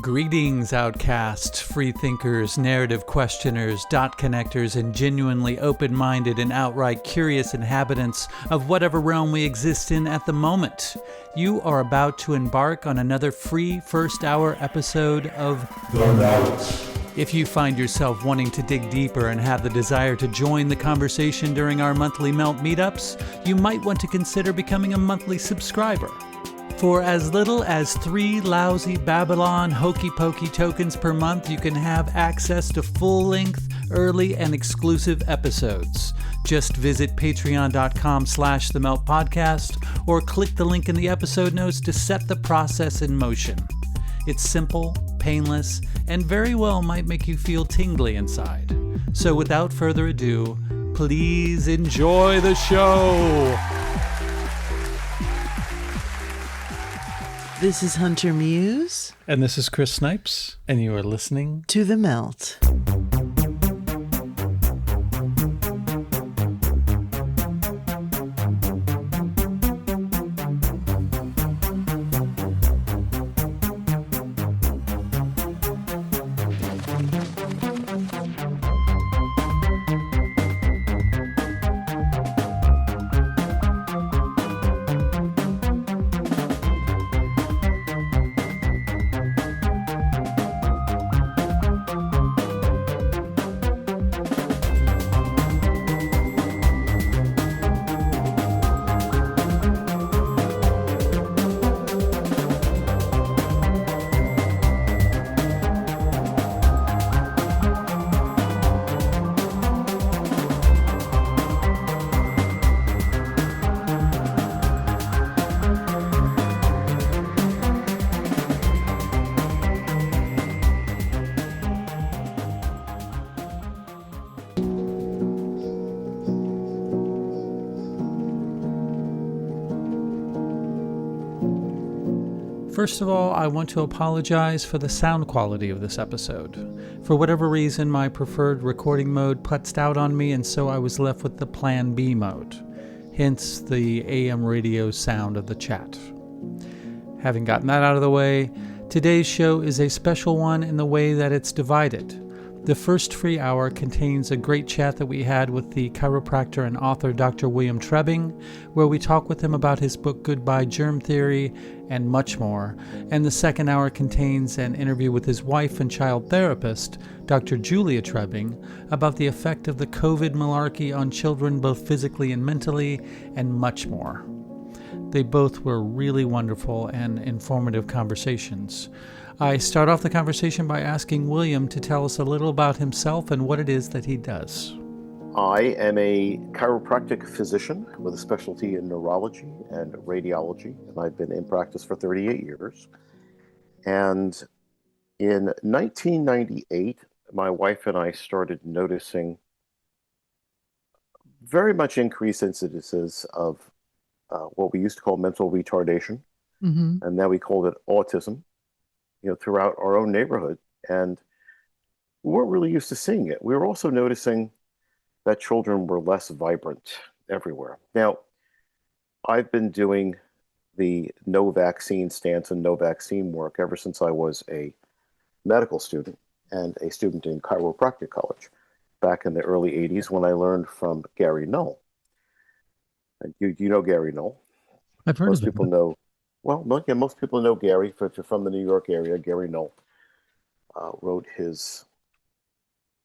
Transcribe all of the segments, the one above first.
Greetings, outcasts, freethinkers, narrative questioners, dot connectors, and genuinely open-minded and outright curious inhabitants of whatever realm we exist in at the moment. You are about to embark on another free first-hour episode of The Melt. If you find yourself wanting to dig deeper and have the desire to join the conversation during our monthly Melt meetups, you might want to consider becoming a monthly subscriber. For as little as 3 lousy Babylon hokey-pokey tokens per month, you can have access to full-length, early, and exclusive episodes. Just visit patreon.com/themeltpodcast or click the link in the episode notes to set the process in motion. It's simple, painless, and very well might make you feel tingly inside. So without further ado, please enjoy the show! This is Hunter Muse. And this is Chris Snipes, and you are listening to The Melt. First of all, I want to apologize for the sound quality of this episode. For whatever reason, my preferred recording mode putzed out on me, and so I was left with the Plan B mode, hence the AM radio sound of the chat. Having gotten that out of the way, today's show is a special one in the way that it's divided. The first free hour contains a great chat that we had with the chiropractor and author Dr. William Trebing, where we talk with him about his book Goodbye Germ Theory and much more. And the second hour contains an interview with his wife and child therapist, Dr. Julia Trebing, about the effect of the COVID malarkey on children both physically and mentally, and much more. They both were really wonderful and informative conversations. I start off the conversation by asking William to tell us a little about himself and what it is that he does. I am a chiropractic physician with a specialty in neurology and radiology, and I've been in practice for 38 years. And in 1998, my wife and I started noticing very much increased incidences of what we used to call mental retardation, and now we called it autism, throughout our own neighborhood. And we weren't really used to seeing it. We were also noticing that children were less vibrant everywhere. Now, I've been doing the no vaccine stance and no vaccine work ever since I was a medical student and a student in chiropractic college back in the early 80s when I learned from Gary Null. And you know Gary Null. I've heard most of people him. know. Well, most people know Gary. If you're from the New York area, Gary Null wrote his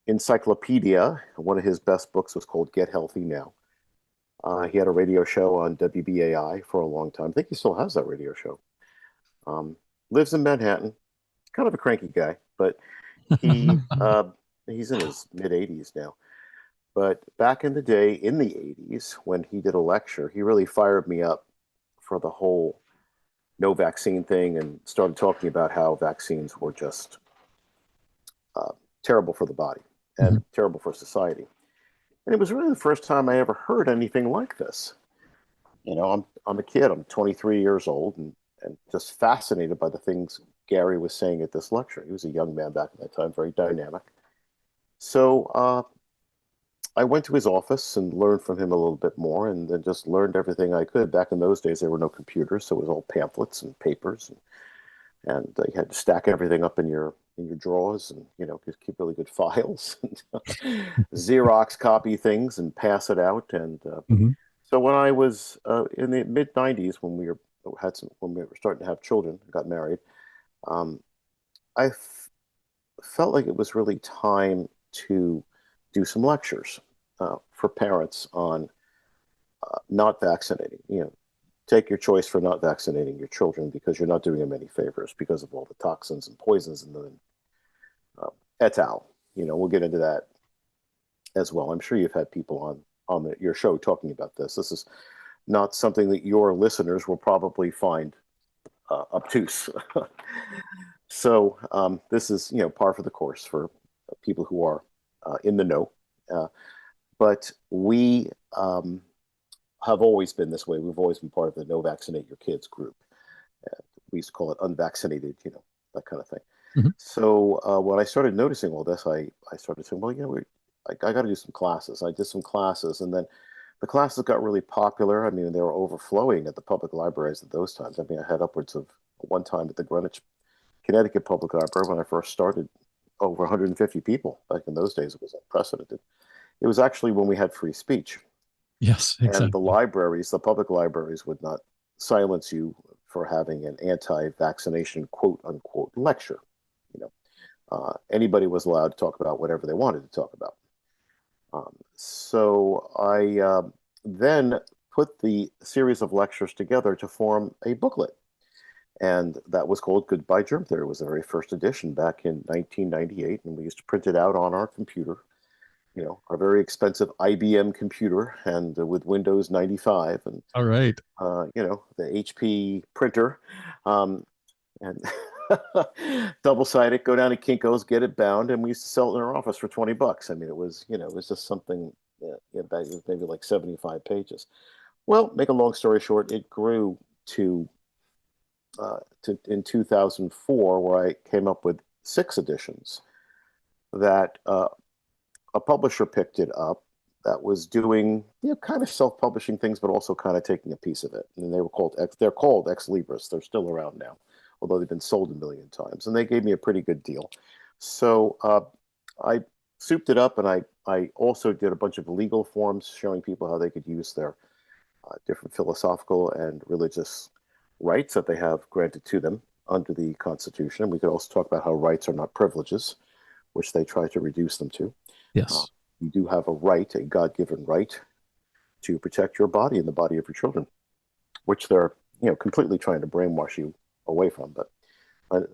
encyclopedia. One of his best books was called Get Healthy Now. He had a radio show on WBAI for a long time. I think he still has that radio show. Lives in Manhattan. Kind of a cranky guy, but he's in his mid-80s now. But back in the day, in the 80s, when he did a lecture, he really fired me up for the whole no vaccine thing and started talking about how vaccines were just terrible for the body and terrible for society. And it was really the first time I ever heard anything like this. I'm a kid, I'm 23 years old and just fascinated by the things Gary was saying at this lecture. He was a young man back at that time, very dynamic. So I went to his office and learned from him a little bit more, and then just learned everything I could. Back in those days, there were no computers, so it was all pamphlets and papers. And and you had to stack everything up in your drawers, and just keep really good files and Xerox copy things and pass it out. And Hmm. so when I was in the mid '90s, when we were starting to have children, got married, um, I felt like it was really time to do some lectures for parents on not vaccinating. Take your choice for not vaccinating your children because you're not doing them any favors because of all the toxins and poisons and the uh, et al. We'll get into that as well. I'm sure you've had people on your show talking about this. This is not something that your listeners will probably find obtuse. So this is par for the course for people who are in the know. Uh, but we have always been this way. We've always been part of the No Vaccinate Your Kids group. We used to call it unvaccinated, that kind of thing. Hmm. So when I started noticing all this, I started saying, well, I got to do some classes. I did some classes, and then the classes got really popular. I mean, they were overflowing at the public libraries at those times. I mean, I had upwards of one time at the Greenwich, Connecticut Public Library when I first started, over 150 people. Back in those days, it was unprecedented. It was actually when we had free speech. Yes, And exactly. the public libraries would not silence you for having an anti-vaccination quote unquote lecture. You know, Anybody was allowed to talk about whatever they wanted to talk about. So I then put the series of lectures together to form a booklet. And that was called Goodbye Germ Theory. It was the very first edition back in 1998. And we used to print it out on our computer, our very expensive IBM computer, and with Windows 95 and, All right. the HP printer. Um, and double-sided, go down to Kinko's, get it bound, and we used to sell it in our office for $20. I mean, it was just something, back maybe like 75 pages. Well, make a long story short, it grew to in 2004, where I came up with 6 editions that a publisher picked it up that was doing kind of self-publishing things, but also kind of taking a piece of it. And they're called Ex Libris. They're still around now, although they've been sold a million times. And they gave me a pretty good deal. So I souped it up, and I also did a bunch of legal forms showing people how they could use their different philosophical and religious rights that they have granted to them under the Constitution. And we could also talk about how rights are not privileges, which they try to reduce them to. Uh, Yes. you do have a right, a God-given right, to protect your body and the body of your children, which they're completely trying to brainwash you away from. But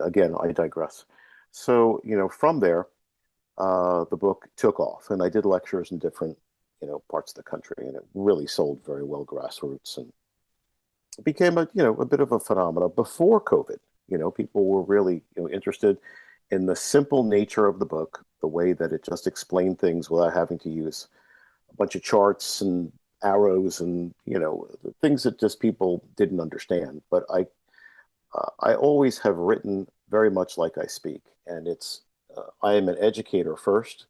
again, I digress. So from there, the book took off, and I did lectures in different parts of the country, and it really sold very well grassroots, and it became a bit of a phenomenon before COVID. People were really interested in the simple nature of the book, the way that it just explained things without having to use a bunch of charts and arrows and things that just people didn't understand. But I always have written very much like I speak, and it's I am an educator first.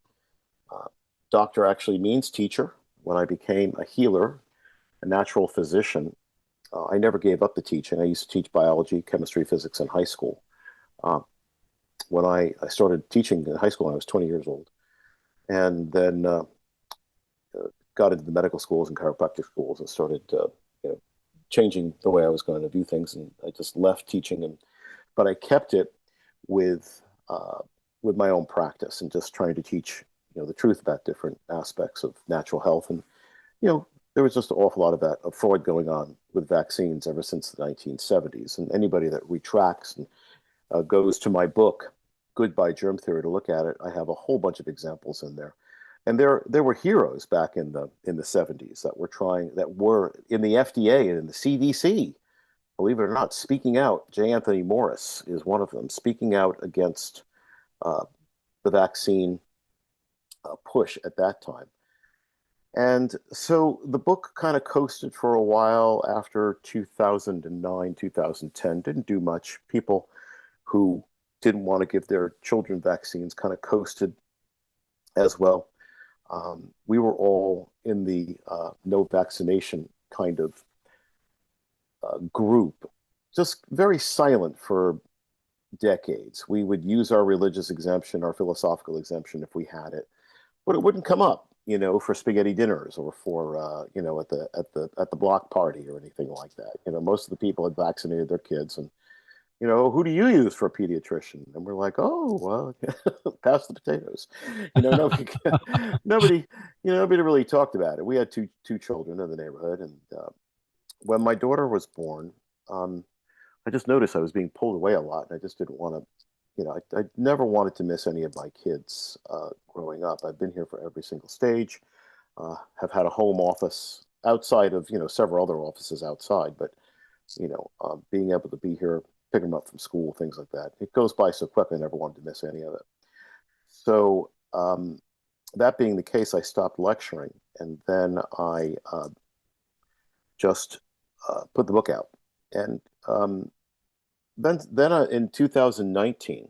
Uh, Doctor actually means teacher. When I became a healer, a natural physician, I never gave up the teaching. I used to teach biology, chemistry, physics in high school. Uh, when I started teaching in high school when I was 20 years old, and then got into the medical schools and chiropractic schools and started changing the way I was going to view things. And I just left teaching, but I kept it with uh, with my own practice and just trying to teach the truth about different aspects of natural health. And you know there was just an awful lot of that of fraud going on with vaccines ever since the 1970s. And anybody that retracts and goes to my book, Goodbye Germ Theory, to look at it, I have a whole bunch of examples in there. And there were heroes back in the 70s that were in the FDA and in the CDC, believe it or not, speaking out. J. Anthony Morris is one of them, speaking out against uh, the vaccine push at that time. And so the book kind of coasted for a while after 2009, 2010, didn't do much. People who didn't want to give their children vaccines kind of coasted as well. We were all in the no vaccination kind of group, just very silent for decades. We would use our religious exemption, our philosophical exemption if we had it, but it wouldn't come up, for spaghetti dinners or for at the block party or anything like that. Most of the people had vaccinated their kids, and who do you use for a pediatrician? And we're like, oh, well, pass the potatoes. Nobody, nobody, nobody really talked about it. We had two children in the neighborhood, and when my daughter was born, I just noticed I was being pulled away a lot, and I just didn't want to. I never wanted to miss any of my kids growing up. I've been here for every single stage. Have had a home office outside of several other offices outside, but being able to be here, picking them up from school, things like that. It goes by so quickly. I never wanted to miss any of it. So that being the case, I stopped lecturing, and then I just put the book out. And then in 2019,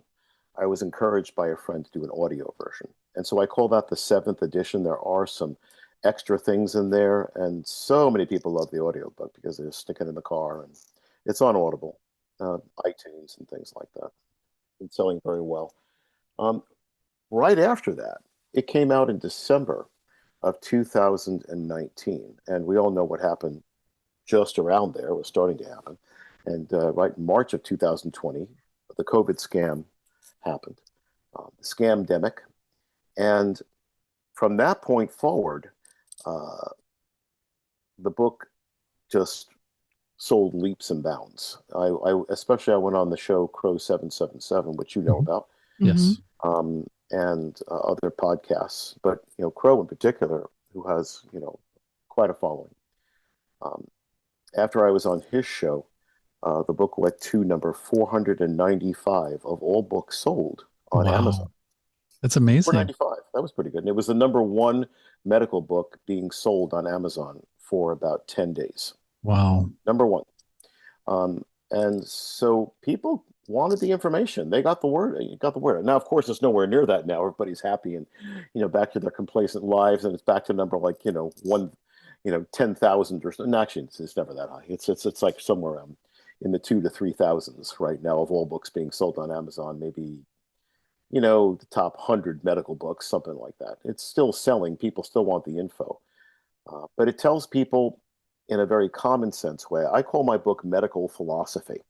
I was encouraged by a friend to do an audio version. And so I call that the 7th edition. There are some extra things in there, and so many people love the audiobook because they just stick it in the car, and it's on Audible, iTunes, and things like that. It's selling very well. Right after that, it came out in December of 2019, and we all know what happened just around there. It was starting to happen. And right in March of 2020, the COVID scam happened, the scamdemic. And from that point forward, the book just sold leaps and bounds. Especially I went on the show Crow 777, which you know about. Yes. And other podcasts, but Crow in particular, who has quite a following. After I was on his show, the book went to number 495 of all books sold on Amazon. That's amazing. 495. That was pretty good. And it was the number one medical book being sold on Amazon for about 10 days. Wow. Number one. And so people wanted the information. They got the word. Now, of course, it's nowhere near that now. Everybody's happy and, back to their complacent lives. And it's back to number like, 10,000 or something. Actually, it's never that high. It's like somewhere in the 2,000 to 3,000s right now of all books being sold on Amazon. Maybe, the top 100 medical books, something like that. It's still selling. People still want the info. But it tells people in a very common sense way. I call my book Medical Philosophy.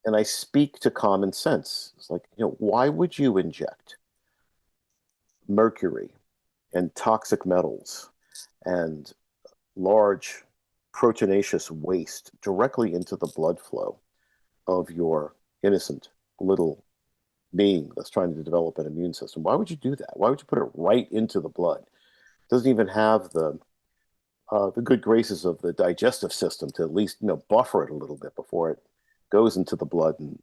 And I speak to common sense. It's like, why would you inject mercury and toxic metals and large proteinaceous waste directly into the blood flow of your innocent little being that's trying to develop an immune system? Why would you do that? Why would you put it right into the blood? It doesn't even have the good graces of the digestive system to at least buffer it a little bit before it goes into the blood and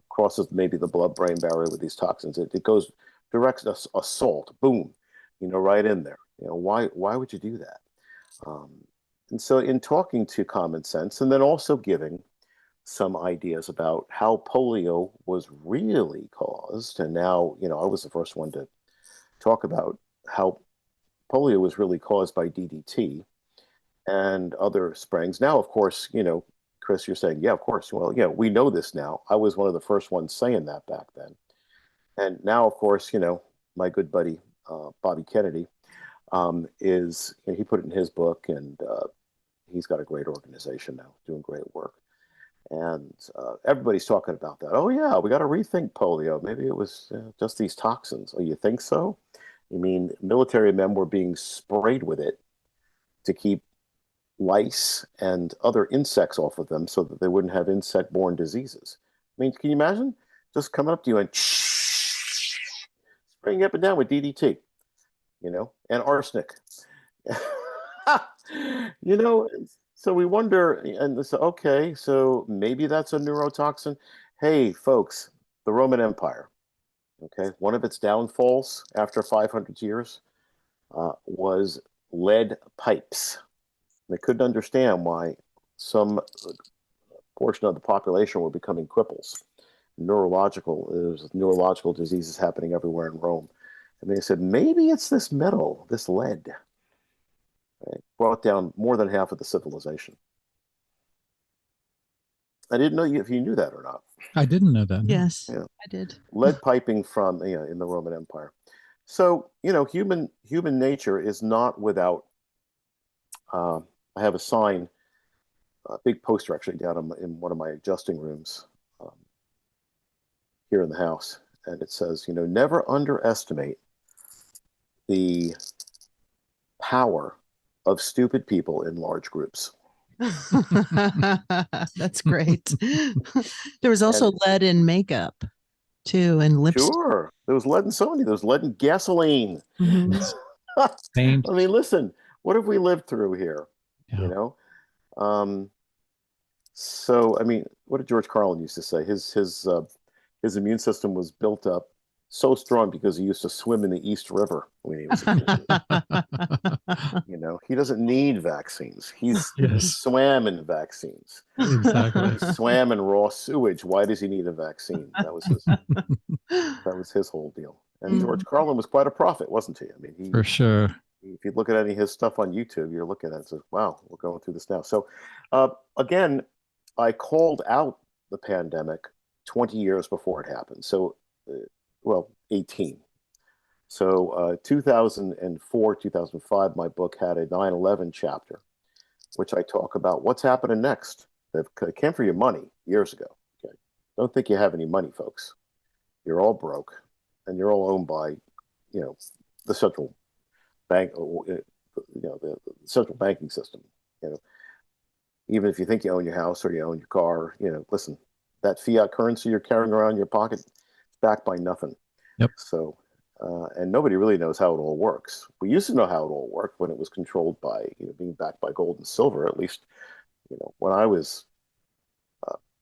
crosses maybe the blood-brain barrier with these toxins. It goes direct assault, boom, right in there. Why would you do that? And so in talking to common sense, and then also giving some ideas about how polio was really caused, and now I was the first one to talk about how polio was really caused by DDT and other sprayings. Now, of course, Chris, you're saying, yeah, of course. Well, we know this now. I was one of the first ones saying that back then. And now, of course, my good buddy, Bobby Kennedy, is, he put it in his book, and he's got a great organization now doing great work. And everybody's talking about that. Oh, yeah, we got to rethink polio. Maybe it was just these toxins. Oh, you think so? You mean military men were being sprayed with it to keep lice and other insects off of them so that they wouldn't have insect-borne diseases? I mean, can you imagine just coming up to you and spraying up and down with DDT, and arsenic? So we wonder, and so, okay, so maybe that's a neurotoxin. Hey, folks, the Roman Empire, okay, one of its downfalls after 500 years was lead pipes. They couldn't understand why some portion of the population were becoming cripples. There's neurological diseases happening everywhere in Rome. And they said, maybe it's this metal, this lead. Right? Brought down more than half of the civilization. I didn't know if you knew that or not. I didn't know that. Yes, Yeah. I did. Lead piping from in the Roman Empire. So human nature is not without. I have a sign, a big poster actually down in one of my adjusting rooms um, here in the house, and it says, never underestimate the power of stupid people in large groups. That's great. There was also And lead in makeup too, and lipstick. sure, there was lead in so many. There was lead in gasoline. Mhm. Paint. I mean, listen, what have we lived through here? Yeah. You know, um, so I mean, what did George Carlin used to say? His immune system was built up so strong because he used to swim in the East River when he was a kid. He doesn't need vaccines. He Yes. swam in vaccines. Exactly. He swam in raw sewage. Why does he need a vaccine? That was his whole deal. And George Carlin was quite a prophet, wasn't he? I mean, For sure. if you look at any of his stuff on YouTube, you're looking at it and says, wow, we're going through this now. So again, I called out the pandemic 20 years before it happened. So, 18. So 2004, 2005, my book had a 9/11 chapter, which I talk about what's happening next. They came for your money years ago. Okay, don't think you have any money, folks. You're all broke, and you're all owned by, the central bank, the central banking system. Even if you think you own your house or you own your car, listen, that fiat currency you're carrying around in your pocket is backed by nothing. Yep. So, and nobody really knows how it all works. We used to know how it all worked when it was controlled by, being backed by gold and silver. At least, when I was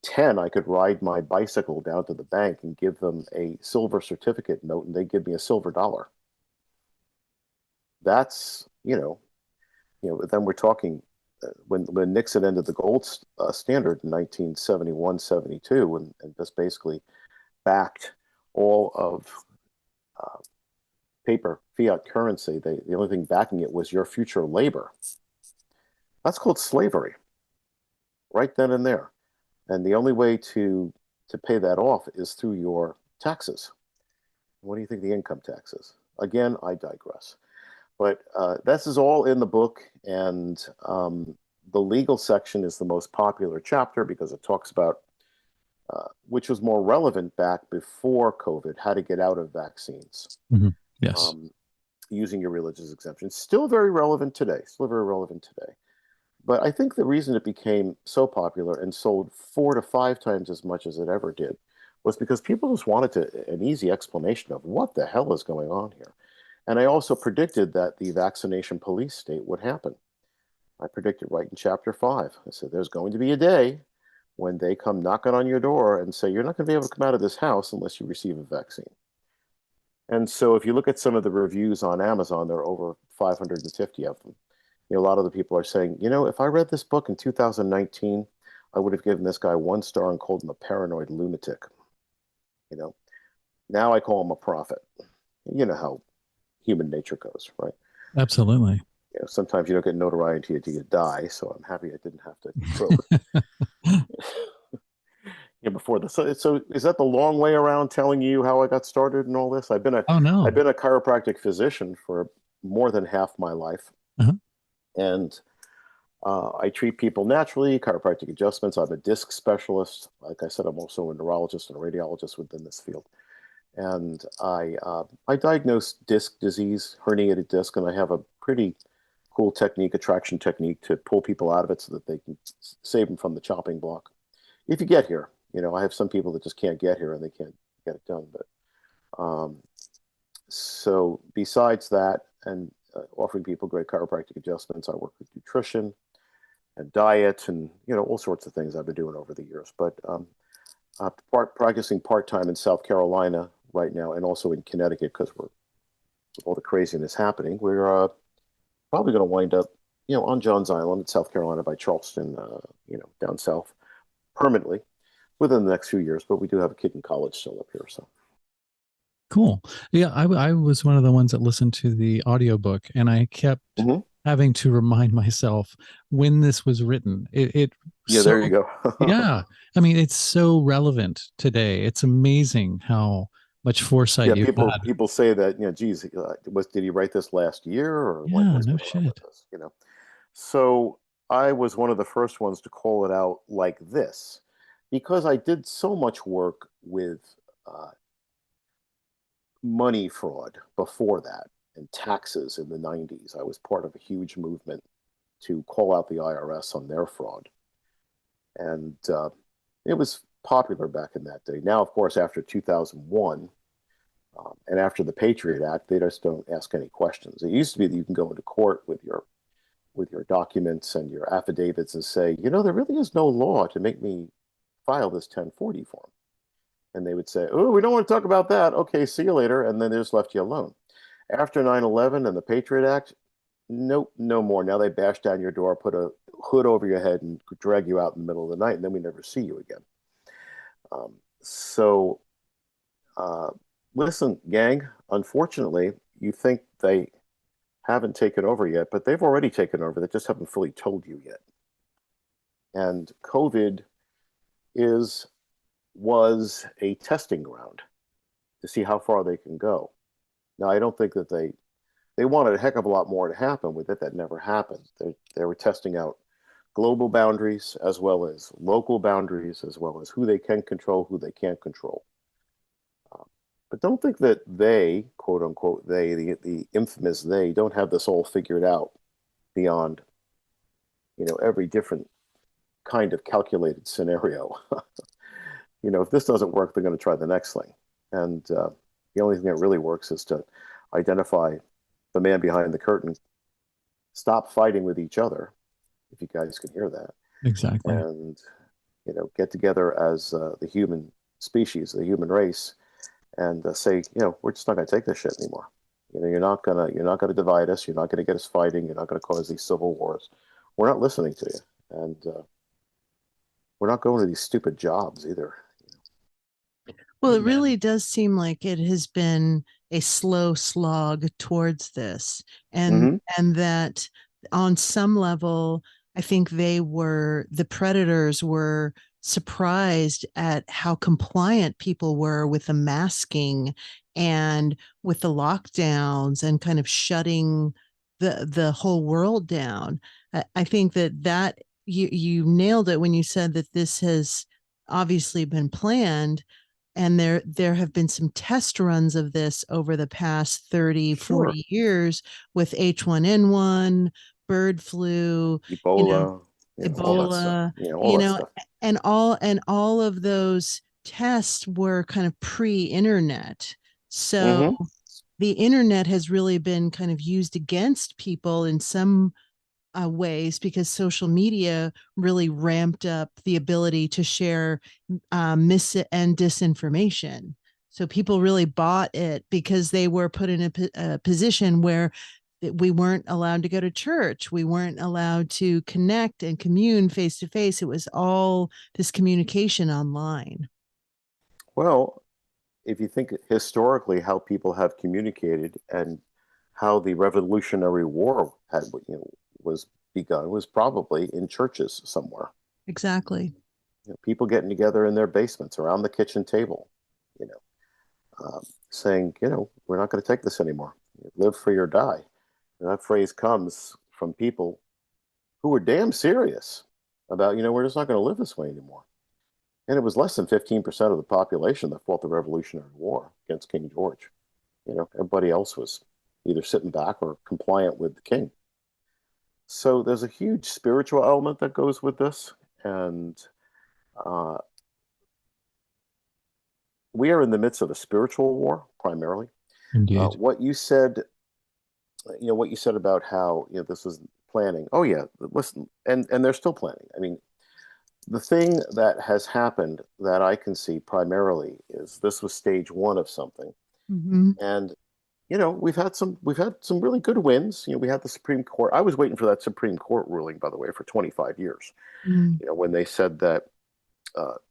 10, I could ride my bicycle down to the bank and give them a silver certificate note, and they'd give me a silver dollar. That's, then we're talking when Nixon ended the gold standard in 1971, 72, and just basically backed all of paper fiat currency. The only thing backing it was your future labor. That's called slavery, right then and there. And the only way to pay that off is through your taxes. What do you think the income tax is? Again, I digress. But this is all in the book, and the legal section is the most popular chapter because it talks about, which was more relevant back before COVID, how to get out of vaccines. Mm-hmm. Yes. Using your religious exemption. Still very relevant today. But I think the reason it became so popular and sold 4 to 5 times as much as it ever did was because people just wanted an easy explanation of what the hell is going on here. And I also predicted that the vaccination police state would happen. I predicted right in chapter 5. I said, there's going to be a day when they come knocking on your door and say, you're not going to be able to come out of this house unless you receive a vaccine. And so if you look at some of the reviews on Amazon, there are over 550 of them. A lot of the people are saying, if I read this book in 2019, I would have given this guy 1 star and called him a paranoid lunatic. Now I call him a prophet. You know how human nature goes, right? Absolutely. Sometimes you don't get notoriety until you die. So I'm happy I didn't have to throw before this. So is that the long way around telling you how I got started and all this? I've been a chiropractic physician for more than half my life. Uh-huh. And I treat people naturally, chiropractic adjustments. I'm a disc specialist. Like I said, I'm also a neurologist and a radiologist within this field. And I diagnose disc disease, herniated disc, and I have a pretty cool technique, a traction technique, to pull people out of it so that they can save them from the chopping block. If you get here, I have some people that just can't get here and they can't get it done. But so besides that, and offering people great chiropractic adjustments, I work with nutrition and diet and all sorts of things I've been doing over the years. But practicing part-time in South Carolina right now, and also in Connecticut, because with all the craziness happening, we're probably going to wind up on Johns Island in South Carolina by Charleston, down south permanently within the next few years. But we do have a kid in college still up here, so. Cool. Yeah, I was one of the ones that listened to the audiobook, and I kept having to remind myself when this was written. It Yeah, so there you go. yeah. I mean, it's so relevant today. It's amazing how much foresight Yeah, you've had. people say that, geez, did he write this last year, or Yeah, what's no going on with shit. this? So I was one of the first ones to call it out like this, because I did so much work with uh, money fraud before that and taxes in the 90s. I was part of a huge movement to call out the IRS on their fraud. And it was popular back in that day. Now, of course, after 2001, and after the Patriot Act, they just don't ask any questions. It used to be that you can go into court with your documents and your affidavits and say, there really is no law to make me file this 1040 form. And they would say, oh, we don't want to talk about that. Okay, see you later. And then they just left you alone. After 9/11 and the Patriot Act, nope, no more. Now they bash down your door, put a hood over your head, and drag you out in the middle of the night, and then we never see you again. So, uh, listen, gang, unfortunately, you think they haven't taken over yet, but they've already taken over. They just haven't fully told you yet. And COVID is was a testing ground to see how far they can go. Now, I don't think that they wanted a heck of a lot more to happen with it. That never happened. They were testing out global boundaries as well as local boundaries, as well as who they can control, who they can't control. Um, but don't think that they, quote unquote, the infamous they, don't have this all figured out beyond, every different kind of calculated scenario. If this doesn't work, they're going to try the next thing. And the only thing that really works is to identify the man behind the curtain, stop fighting with each other, if you guys can hear that, Exactly. and get together as the human species, the human race, and say, we're just not going to take this shit anymore. You're not gonna divide us. You're not gonna get us fighting. You're not gonna cause these civil wars. We're not listening to you, and we're not going to these stupid jobs either. Well, it really does seem like it has been a slow slog towards this, and Mm-hmm. and that on some level, I think the predators were surprised at how compliant people were with the masking and with the lockdowns and kind of shutting the whole world down. I think that you nailed it when you said that this has obviously been planned, and there have been some test runs of this over the past 30, Sure. 40 years with H1N1, bird flu, you know, Ebola, all that stuff. Ebola, All that stuff. and all of those tests were kind of pre-internet. So Mm-hmm. the internet has really been kind of used against people in some ways, because social media really ramped up the ability to share mis and disinformation. So people really bought it because they were put in a position where we weren't allowed to go to church. We weren't allowed to connect and commune face to face. It was all this communication online. Well, if you think historically how people have communicated and how the Revolutionary War was begun was probably in churches somewhere. Exactly. People getting together in their basements around the kitchen table, you know, saying, we're not going to take this anymore. Live free or die. And that phrase comes from people who were damn serious about, we're just not going to live this way anymore. And it was less than 15% of the population that fought the Revolutionary War against King George. Everybody else was either sitting back or compliant with the king. So there's a huge spiritual element that goes with this. And uh, we are in the midst of a spiritual war, primarily. Indeed. What you said about how, this was planning. Oh, yeah, listen, and they're still planning. I mean, the thing that has happened that I can see primarily is this was stage one of something. Mm-hmm. And we've had some really good wins. We had the Supreme Court. I was waiting for that Supreme Court ruling, by the way, for 25 years. Mm-hmm. When they said that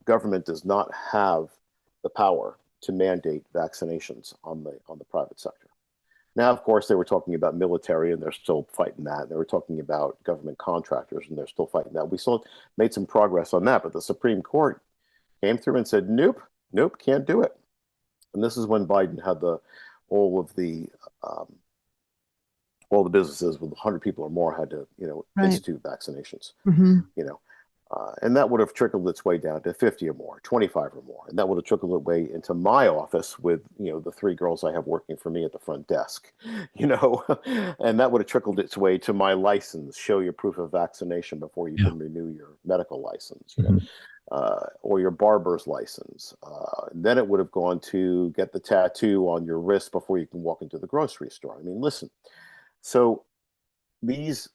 government does not have the power to mandate vaccinations on the private sector. Now, of course, they were talking about military, and they're still fighting that. They were talking about government contractors, and they're still fighting that. We still made some progress on that, but the Supreme Court came through and said, nope, nope, can't do it. And this is when Biden had all of the um, all the businesses with 100 people or more had to, Right. institute vaccinations, Mm-hmm. you know, and that would have trickled its way down to 50 or more, 25 or more. And that would have trickled its way into my office with, the three girls I have working for me at the front desk, and that would have trickled its way to my license, show your proof of vaccination before you Yeah. can renew your medical license, Mhm. or your barber's license. And then it would have gone to get the tattoo on your wrist before you can walk into the grocery store. I mean, listen, so these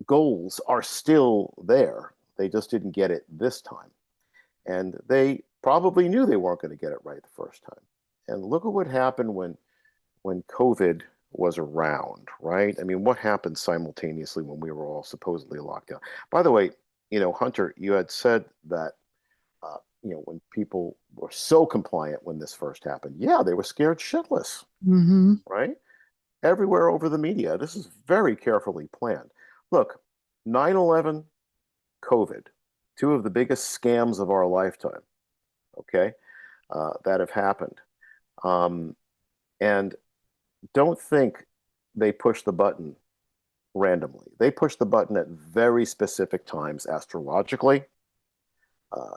goals are still there. They just didn't get it this time. And they probably knew they weren't going to get it right the first time. And look at what happened when COVID was around, right? I mean, what happened simultaneously when we were all supposedly locked down? By the way, Hunter, you had said that when people were so compliant when this first happened, yeah, they were scared shitless, Mm-hmm. right? Everywhere over the media. This is very carefully planned. Look, 9/11, COVID, two of the biggest scams of our lifetime, okay, that have happened. Um, and don't think they push the button randomly. They push the button at very specific times astrologically,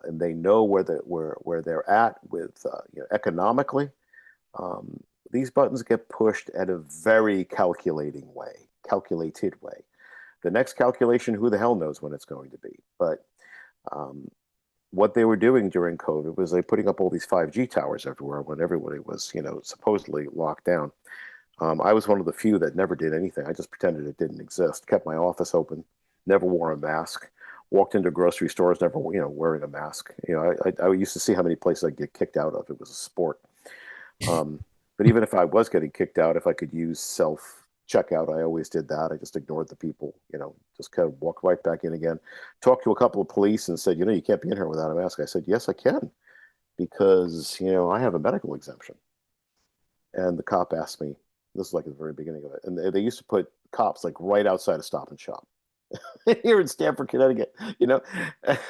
and they know where they're at with economically. Um, these buttons get pushed at a very calculated way. The next calculation, who the hell knows when it's going to be? But um, what they were doing during COVID was they putting up all these 5G towers everywhere when everybody was, supposedly locked down. I was one of the few that never did anything. I just pretended it didn't exist, kept my office open, never wore a mask, walked into grocery stores, never, wearing a mask. I used to see how many places I'd get kicked out of. It was a sport. But even if I was getting kicked out, if I could use self checkout, I always did that. I just ignored the people, just kind of walked right back in again. Talked to a couple of police and said, you can't be in here without a mask. I said, yes, I can, because, I have a medical exemption. And the cop asked me, this is like at the very beginning of it, and they used to put cops like right outside of Stop and Shop here in Stamford, Connecticut,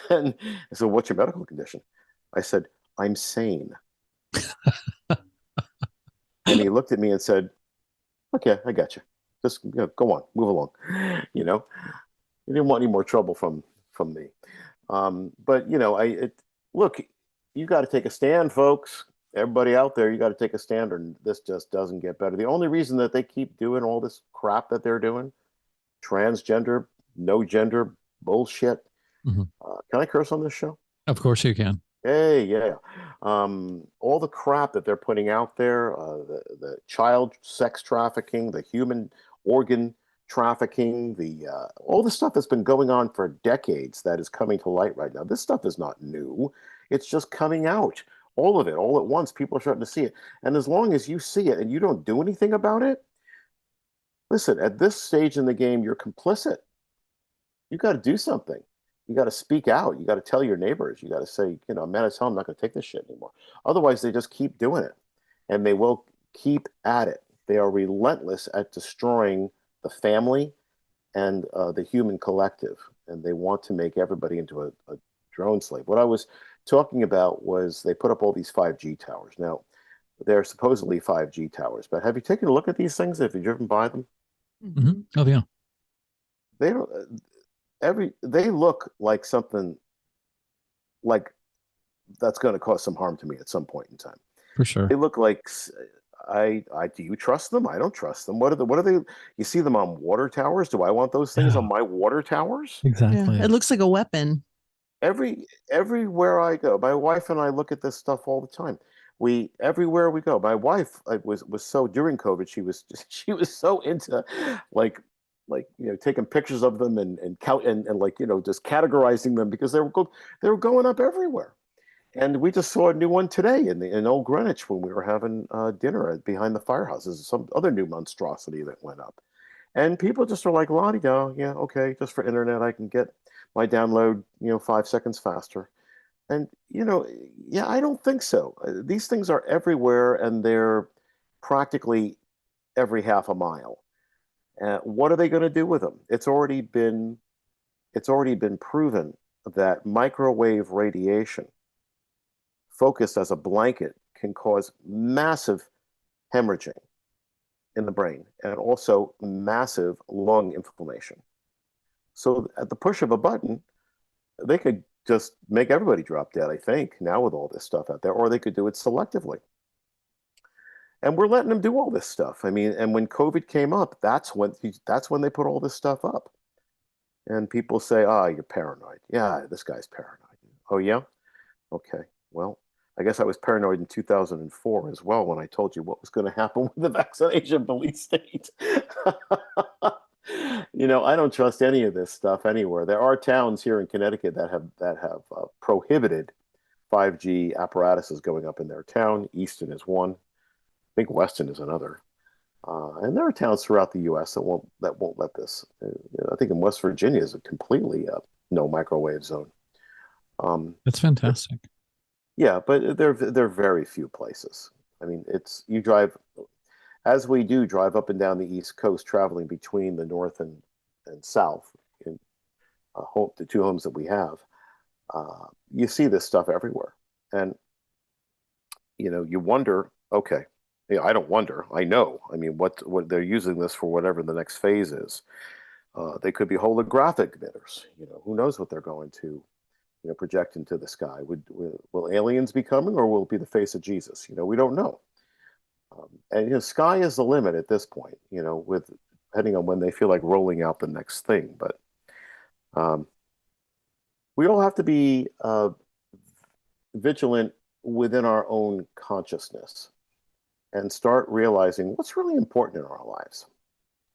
And so, what's your medical condition? I said, I'm sane. And he looked at me and said, okay, I got you. Just go on, move along. He didn't want any more trouble from me. But look, you got to take a stand, folks. Everybody out there, you got to take a stand, or this just doesn't get better. The only reason that they keep doing all this crap that they're doing, transgender, no gender bullshit. Mm-hmm. Can I curse on this show? Of course you can. Hey, yeah. All the crap that they're putting out there, the child sex trafficking, the human organ trafficking, the all the stuff that's been going on for decades that is coming to light right now. This stuff is not new. It's just coming out. All of it, all at once. People are starting to see it. And as long as you see it and you don't do anything about it, listen, at this stage in the game, you're complicit. You got to do something. You got to speak out. You got to tell your neighbors. You got to say, man, I tell them I'm not going to take this shit anymore. Otherwise, they just keep doing it, and they will keep at it. They are relentless at destroying the family and the human collective, and they want to make everybody into a drone slave. What I was talking about was they put up all these 5G towers. Now, they're supposedly 5G towers, but have you taken a look at these things? Have you driven by them? Mm-hmm. Oh yeah. They don't. They look like something like that's going to cause some harm to me at some point in time. For sure. They look like I do you trust them? I don't trust them. What are they? You see them on water towers? Do I want those things on my water towers? Exactly. Yeah, it looks like a weapon. Everywhere I go, my wife and I look at this stuff all the time. Everywhere we go. My wife was so during COVID, she was so into like taking pictures of them and count and like just categorizing them because they were going up everywhere. And we just saw a new one today in Old Greenwich when we were having dinner behind the firehouses. Some other new monstrosity that went up, and people just are like, "La di da, yeah, okay, just for internet, I can get my download 5 seconds faster." And yeah, I don't think so. These things are everywhere, and they're practically every half a mile. What are they going to do with them? It's already been proven that microwave radiation focused as a blanket can cause massive hemorrhaging in the brain and also massive lung inflammation. So at the push of a button, they could just make everybody drop dead, I think, now with all this stuff out there, or they could do it selectively. And we're letting them do all this stuff. I mean, and when COVID came up, that's when they put all this stuff up. And people say, "Ah, you're paranoid." Yeah, this guy's paranoid. Oh yeah? Okay. Well, I guess I was paranoid in 2004 as well when I told you what was going to happen with the vaccination police state. I don't trust any of this stuff anywhere. There are towns here in Connecticut that have prohibited 5G apparatuses going up in their town. Easton is one. I think Weston is another. And there are towns throughout the U.S. that won't let this. I think in West Virginia is a completely no microwave zone. That's fantastic. Yeah, but there are very few places. I mean, you drive, as we do drive up and down the East Coast, traveling between the North and South in the two homes that we have. You see this stuff everywhere, and you wonder. Okay, yeah, I don't wonder. I know. I mean, what they're using this for, whatever the next phase is. They could be holographic emitters. Who knows what they're going to project into the sky. Will aliens be coming, or will it be the face of Jesus? We don't know. And sky is the limit at this point. With depending on when they feel like rolling out the next thing. But we all have to be vigilant within our own consciousness and start realizing what's really important in our lives.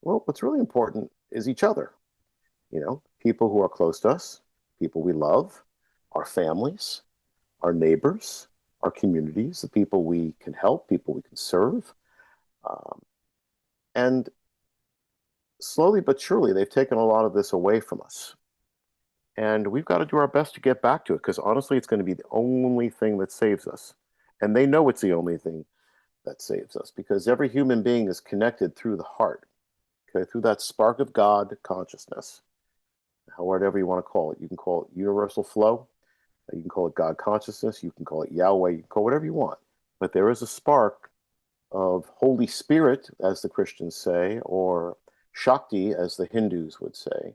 Well, what's really important is each other. People who are close to us, people we love, our families, our neighbors, our communities, the people we can help, people we can serve. And slowly but surely, they've taken a lot of this away from us. And we've got to do our best to get back to it, because honestly, it's going to be the only thing that saves us. And they know it's the only thing that saves us, because every human being is connected through the heart, okay, through that spark of God consciousness, whatever you want to call it. You can call it universal flow. You can call it God consciousness. You can call it Yahweh. You can call it whatever you want. But there is a spark of Holy Spirit, as the Christians say, or Shakti, as the Hindus would say,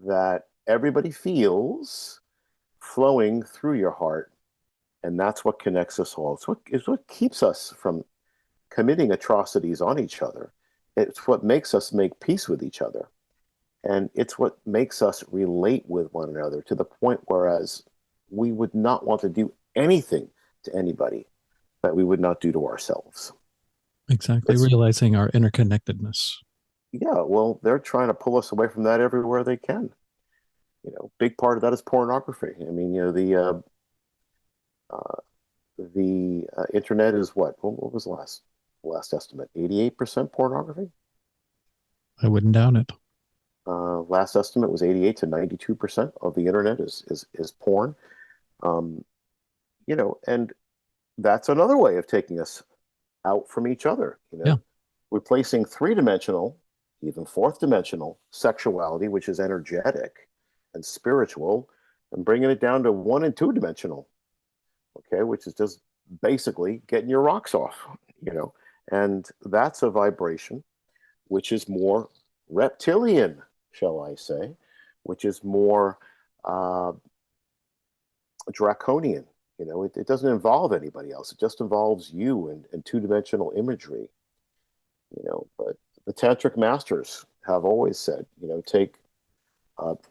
that everybody feels flowing through your heart. And that's what connects us all. It's what keeps us from committing atrocities on each other. It's what makes us make peace with each other. And it's what makes us relate with one another to the point whereas we would not want to do anything to anybody that we would not do to ourselves. Exactly. Realizing our interconnectedness. Yeah, well, they're trying to pull us away from that everywhere they can. Big part of that is pornography. I mean, the internet is what was the last estimate? 88% pornography? I wouldn't doubt it. Last estimate was 88 to 92% of the internet is porn. And that's another way of taking us out from each other. Yeah. Replacing three-dimensional, even fourth-dimensional sexuality, which is energetic and spiritual, and bringing it down to one and two-dimensional, okay, which is just basically getting your rocks off, and that's a vibration which is more reptilian, shall I say, which is more draconian. It doesn't involve anybody else. It just involves you and two-dimensional imagery. But the tantric masters have always said, take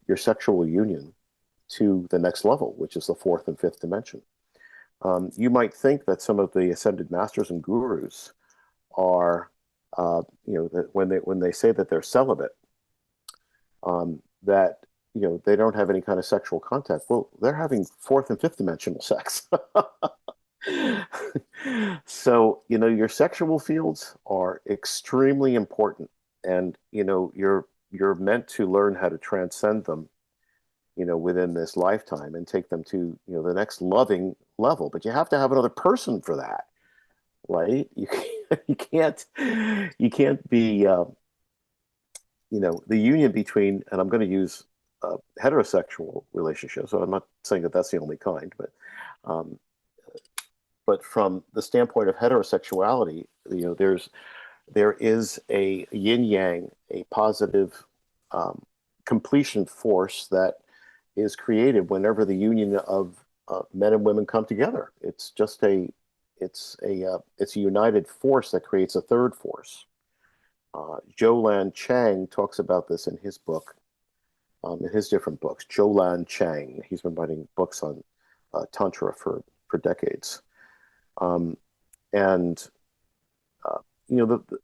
your sexual union to the next level, which is the fourth and fifth dimension. You might think that some of the ascended masters and gurus are, that when they say that they're celibate, that they don't have any kind of sexual contact. Well, they're having fourth and fifth dimensional sex. So your sexual fields are extremely important, and you're meant to learn how to transcend them within this lifetime and take them to the next loving level. But you have to have another person for that, right? you can't be the union between, and I'm going to use heterosexual relationships. So I'm not saying that that's the only kind, um, but from the standpoint of heterosexuality, there is a yin yang, a positive completion force that is created whenever the union of men and women come together. It's a united force that creates a third force. Jolan Chang talks about this in his book, in his different books. Jolan Chang, he's been writing books on Tantra for decades. And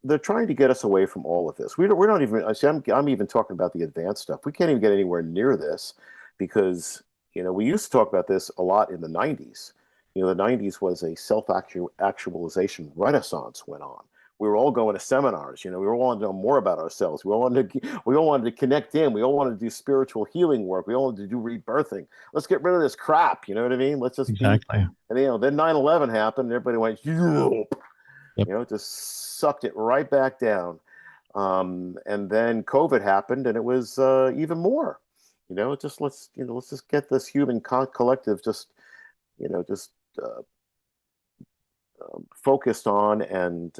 they're trying to get us away from all of this. We're not even. I'm even talking about the advanced stuff. We can't even get anywhere near this because we used to talk about this a lot in the '90s. The '90s was a self-actualization renaissance went on. We were all going to seminars. We all wanted to know more about ourselves. We all wanted to connect in. We all wanted to do spiritual healing work. We all wanted to do rebirthing. Let's get rid of this crap. You know what I mean? Let's just Exactly. And then 9/11 happened, and everybody went, Yep. it just sucked it right back down. And then COVID happened, and it was even more. Let's just get this human collective just focused on and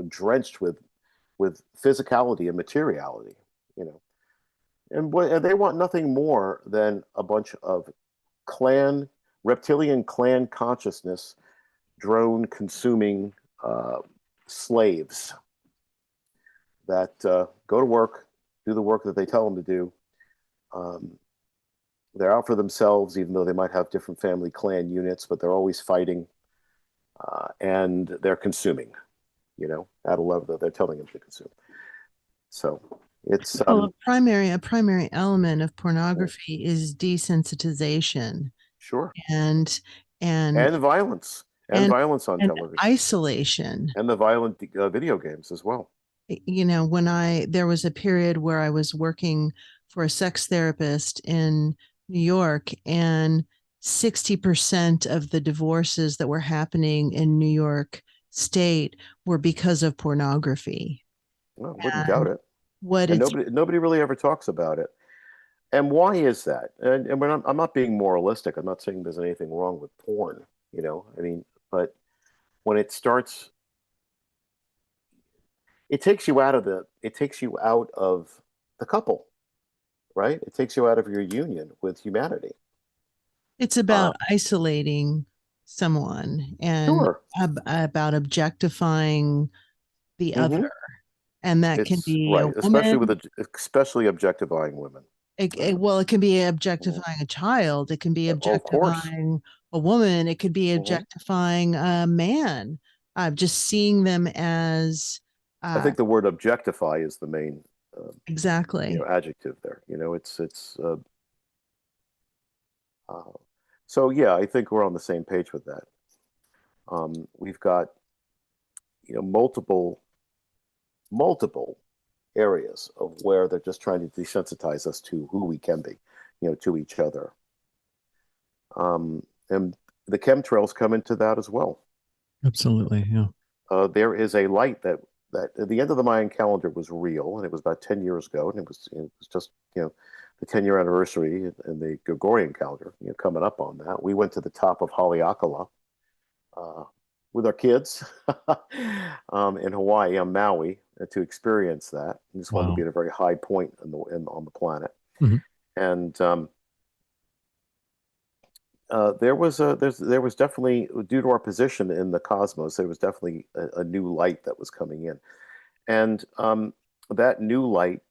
drenched with physicality and materiality. And they want nothing more than a bunch of reptilian clan consciousness, drone consuming slaves that go to work, do the work that they tell them to do. They're out for themselves, even though they might have different family clan units, but they're always fighting, and they're consuming, at a level that they're telling them to consume. So it's a primary element of pornography is desensitization. Sure. And violence violence on television, isolation, and the violent video games as well. When there was a period where I was working for a sex therapist in New York, and 60% of the divorces that were happening in New York State were because of pornography. Well, wouldn't doubt it. Nobody really ever talks about it. And why is that? And I'm not being moralistic. I'm not saying there's anything wrong with porn. But when it starts, it takes you out of the couple, right? It takes you out of your union with humanity. It's about isolating someone and sure. about objectifying the other. And that can be right, especially objectifying women. It can be objectifying a child. It can be objectifying a woman. It could be objectifying a man. Just seeing them as. I think the word objectify is the main exactly adjective there. So yeah, I think we're on the same page with that. We've got multiple areas of where they're just trying to desensitize us to who we can be, to each other. And the chemtrails come into that as well. Absolutely, yeah. There is a light that at the end of the Mayan calendar was real, and it was about 10 years ago, and it was just the 10-year anniversary and the Gregorian calendar coming up on that. We went to the top of Haleakala with our kids in Hawaii, on Maui, to experience that. We just wanted to be at a very high point on the planet. Mm-hmm. And there was definitely, due to our position in the cosmos, there was definitely a new light that was coming in. And that new light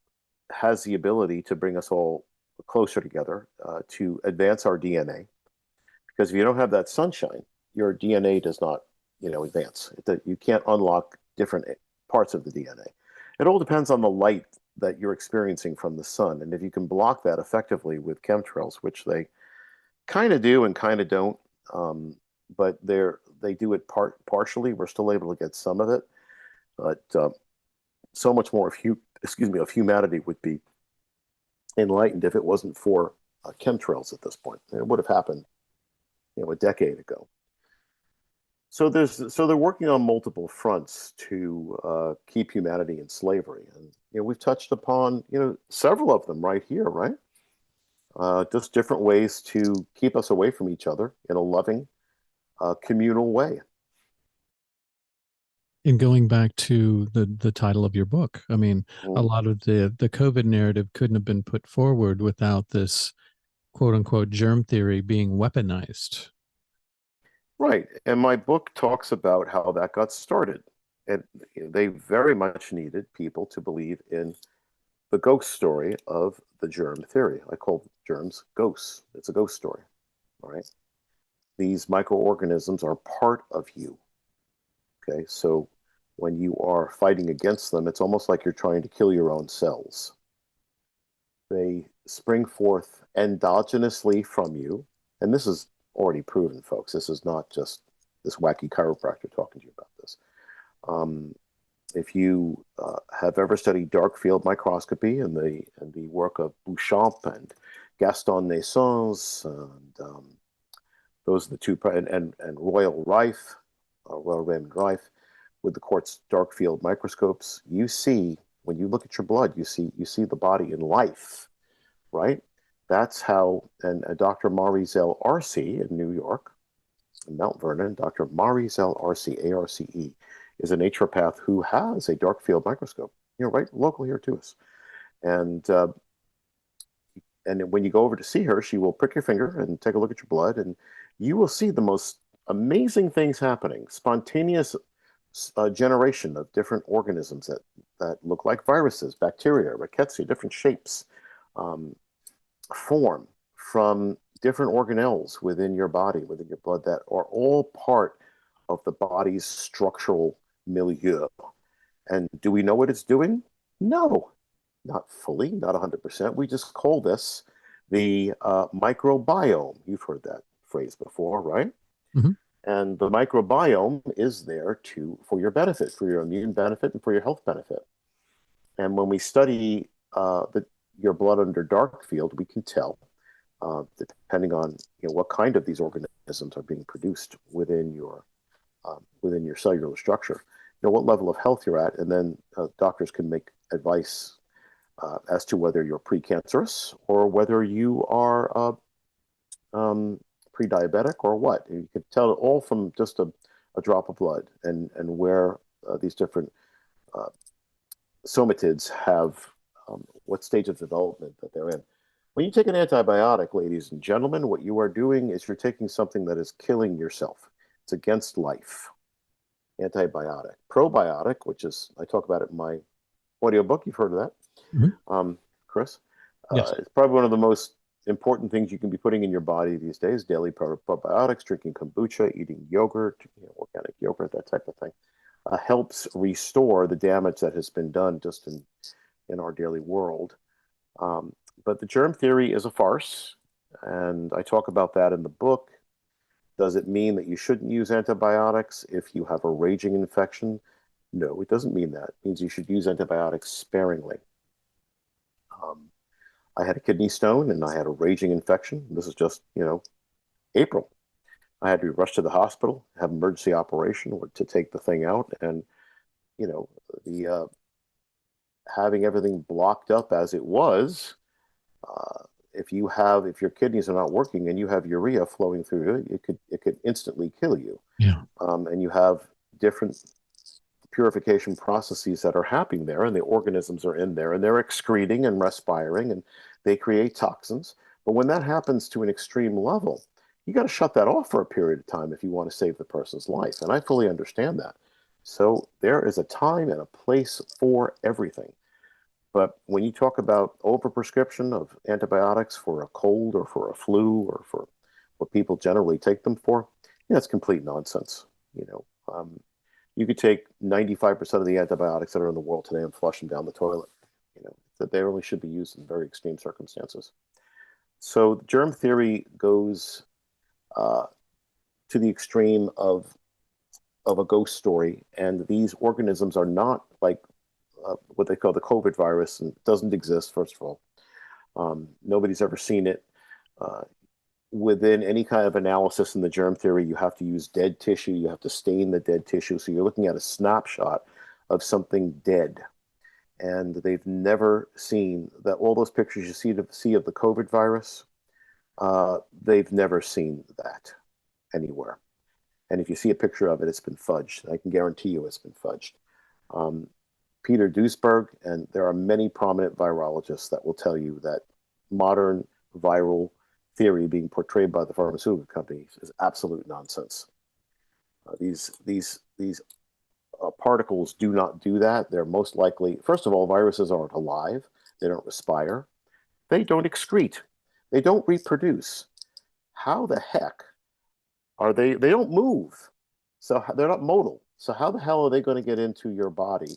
has the ability to bring us all closer together, to advance our DNA. Because if you don't have that sunshine, your DNA does not advance. You can't unlock different parts of the DNA. It all depends on the light that you're experiencing from the sun. And if you can block that effectively with chemtrails, which they kind of do and kind of don't, but they do it partially. We're still able to get some of it, but so much more of humanity would be enlightened if it wasn't for chemtrails at this point. And it would have happened, a decade ago. So they're working on multiple fronts to keep humanity in slavery, and we've touched upon several of them right here, right? Just different ways to keep us away from each other in a loving, communal way. And going back to the title of your book, I mean, a Mm. lot of the COVID narrative couldn't have been put forward without this quote unquote germ theory being weaponized. Right, and my book talks about how that got started. And they very much needed people to believe in the ghost story of the germ theory. I call germs ghosts. It's a ghost story. All right. These microorganisms are part of you. Okay. So when you are fighting against them, it's almost like you're trying to kill your own cells. They spring forth endogenously from you. And this is already proven, folks. This is not just this wacky chiropractor talking to you about this. Um, if you have ever studied dark field microscopy and the work of Bouchamp and Gaston Naessens, and those are the two, and Royal Rife, Royal Raymond Rife, with the quartz dark field microscopes, you see when you look at your blood, you see the body in life, right? That's how, and Dr. Marie-Zell Arce in New York, in Mount Vernon, Dr. Marie-Zell Arce, Arce, is a naturopath who has a dark field microscope, right local here to us. And when you go over to see her, she will prick your finger and take a look at your blood, and you will see the most amazing things happening. Spontaneous generation of different organisms that look like viruses, bacteria, rickettsia, different shapes, um, form from different organelles within your body, within your blood, that are all part of the body's structural milieu. And do we know what it's doing? No, not fully, not 100%. We just call this the microbiome. You've heard that phrase before, right? Mm-hmm. And the microbiome is there for your benefit, for your immune benefit, and for your health benefit. And when we study your blood under dark field, we can tell, depending on what kind of these organisms are being produced within your cellular structure, what level of health you're at, and then doctors can make advice as to whether you're precancerous or whether you are pre-diabetic or what. And you can tell it all from just a drop of blood, and where these different somatids have what stage of development that they're in. When you take an antibiotic, ladies and gentlemen, what you are doing is you're taking something that is killing yourself. It's against life. Antibiotic. Probiotic, which is, I talk about it in my audiobook. You've heard of that, Chris? Yes. It's probably one of the most important things you can be putting in your body these days. Daily probiotics, drinking kombucha, eating yogurt, organic yogurt, that type of thing, helps restore the damage that has been done just in our daily world. But the germ theory is a farce, and I talk about that in the book. Does it mean that you shouldn't use antibiotics if you have a raging infection? No, it doesn't mean that. It means you should use antibiotics sparingly. I had a kidney stone and I had a raging infection. This is just, April. I had to be rushed to the hospital, have an emergency operation to take the thing out. And, the having everything blocked up as it was, if your kidneys are not working and you have urea flowing through it could instantly kill you. Yeah. And you have different purification processes that are happening there, and the organisms are in there and they're excreting and respiring and they create toxins. But when that happens to an extreme level, you got to shut that off for a period of time if you want to save the person's life. And I fully understand that. So there is a time and a place for everything. But when you talk about overprescription of antibiotics for a cold or for a flu or for what people generally take them for, it's complete nonsense. You could take 95% of the antibiotics that are in the world today and flush them down the toilet. That they only should be used in very extreme circumstances. So the germ theory goes to the extreme of a ghost story, and these organisms are not like what they call the COVID virus, and it doesn't exist. First of all, nobody's ever seen it. within any kind of analysis in the germ theory, you have to use dead tissue. You have to stain the dead tissue. So you're looking at a snapshot of something dead. And they've never seen that. All those pictures you see of the COVID virus, they've never seen that anywhere. And if you see a picture of it, it's been fudged. I can guarantee you it's been fudged. Peter Duesberg, and there are many prominent virologists that will tell you that modern viral theory being portrayed by the pharmaceutical companies is absolute nonsense. These particles do not do that. They're most likely, first of all, viruses aren't alive. They don't respire. They don't excrete. They don't reproduce. How the heck are they? They don't move. So they're not modal. So how the hell are they going to get into your body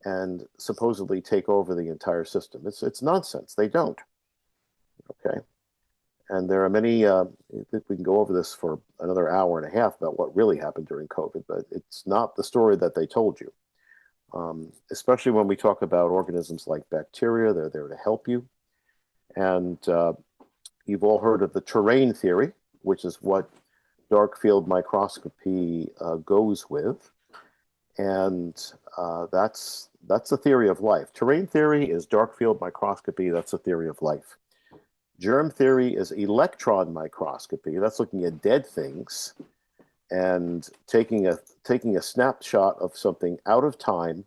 and supposedly take over the entire system? It's nonsense. They don't. Okay. And there are many, we can go over this for another hour and a half about what really happened during COVID, but it's not the story that they told you. Especially when we talk about organisms like bacteria, they're there to help you. And you've all heard of the terrain theory, which is what dark field microscopy goes with. And that's the theory of life. Terrain theory is dark field microscopy. That's the theory of life. Germ theory is electron microscopy. That's looking at dead things and taking a snapshot of something out of time.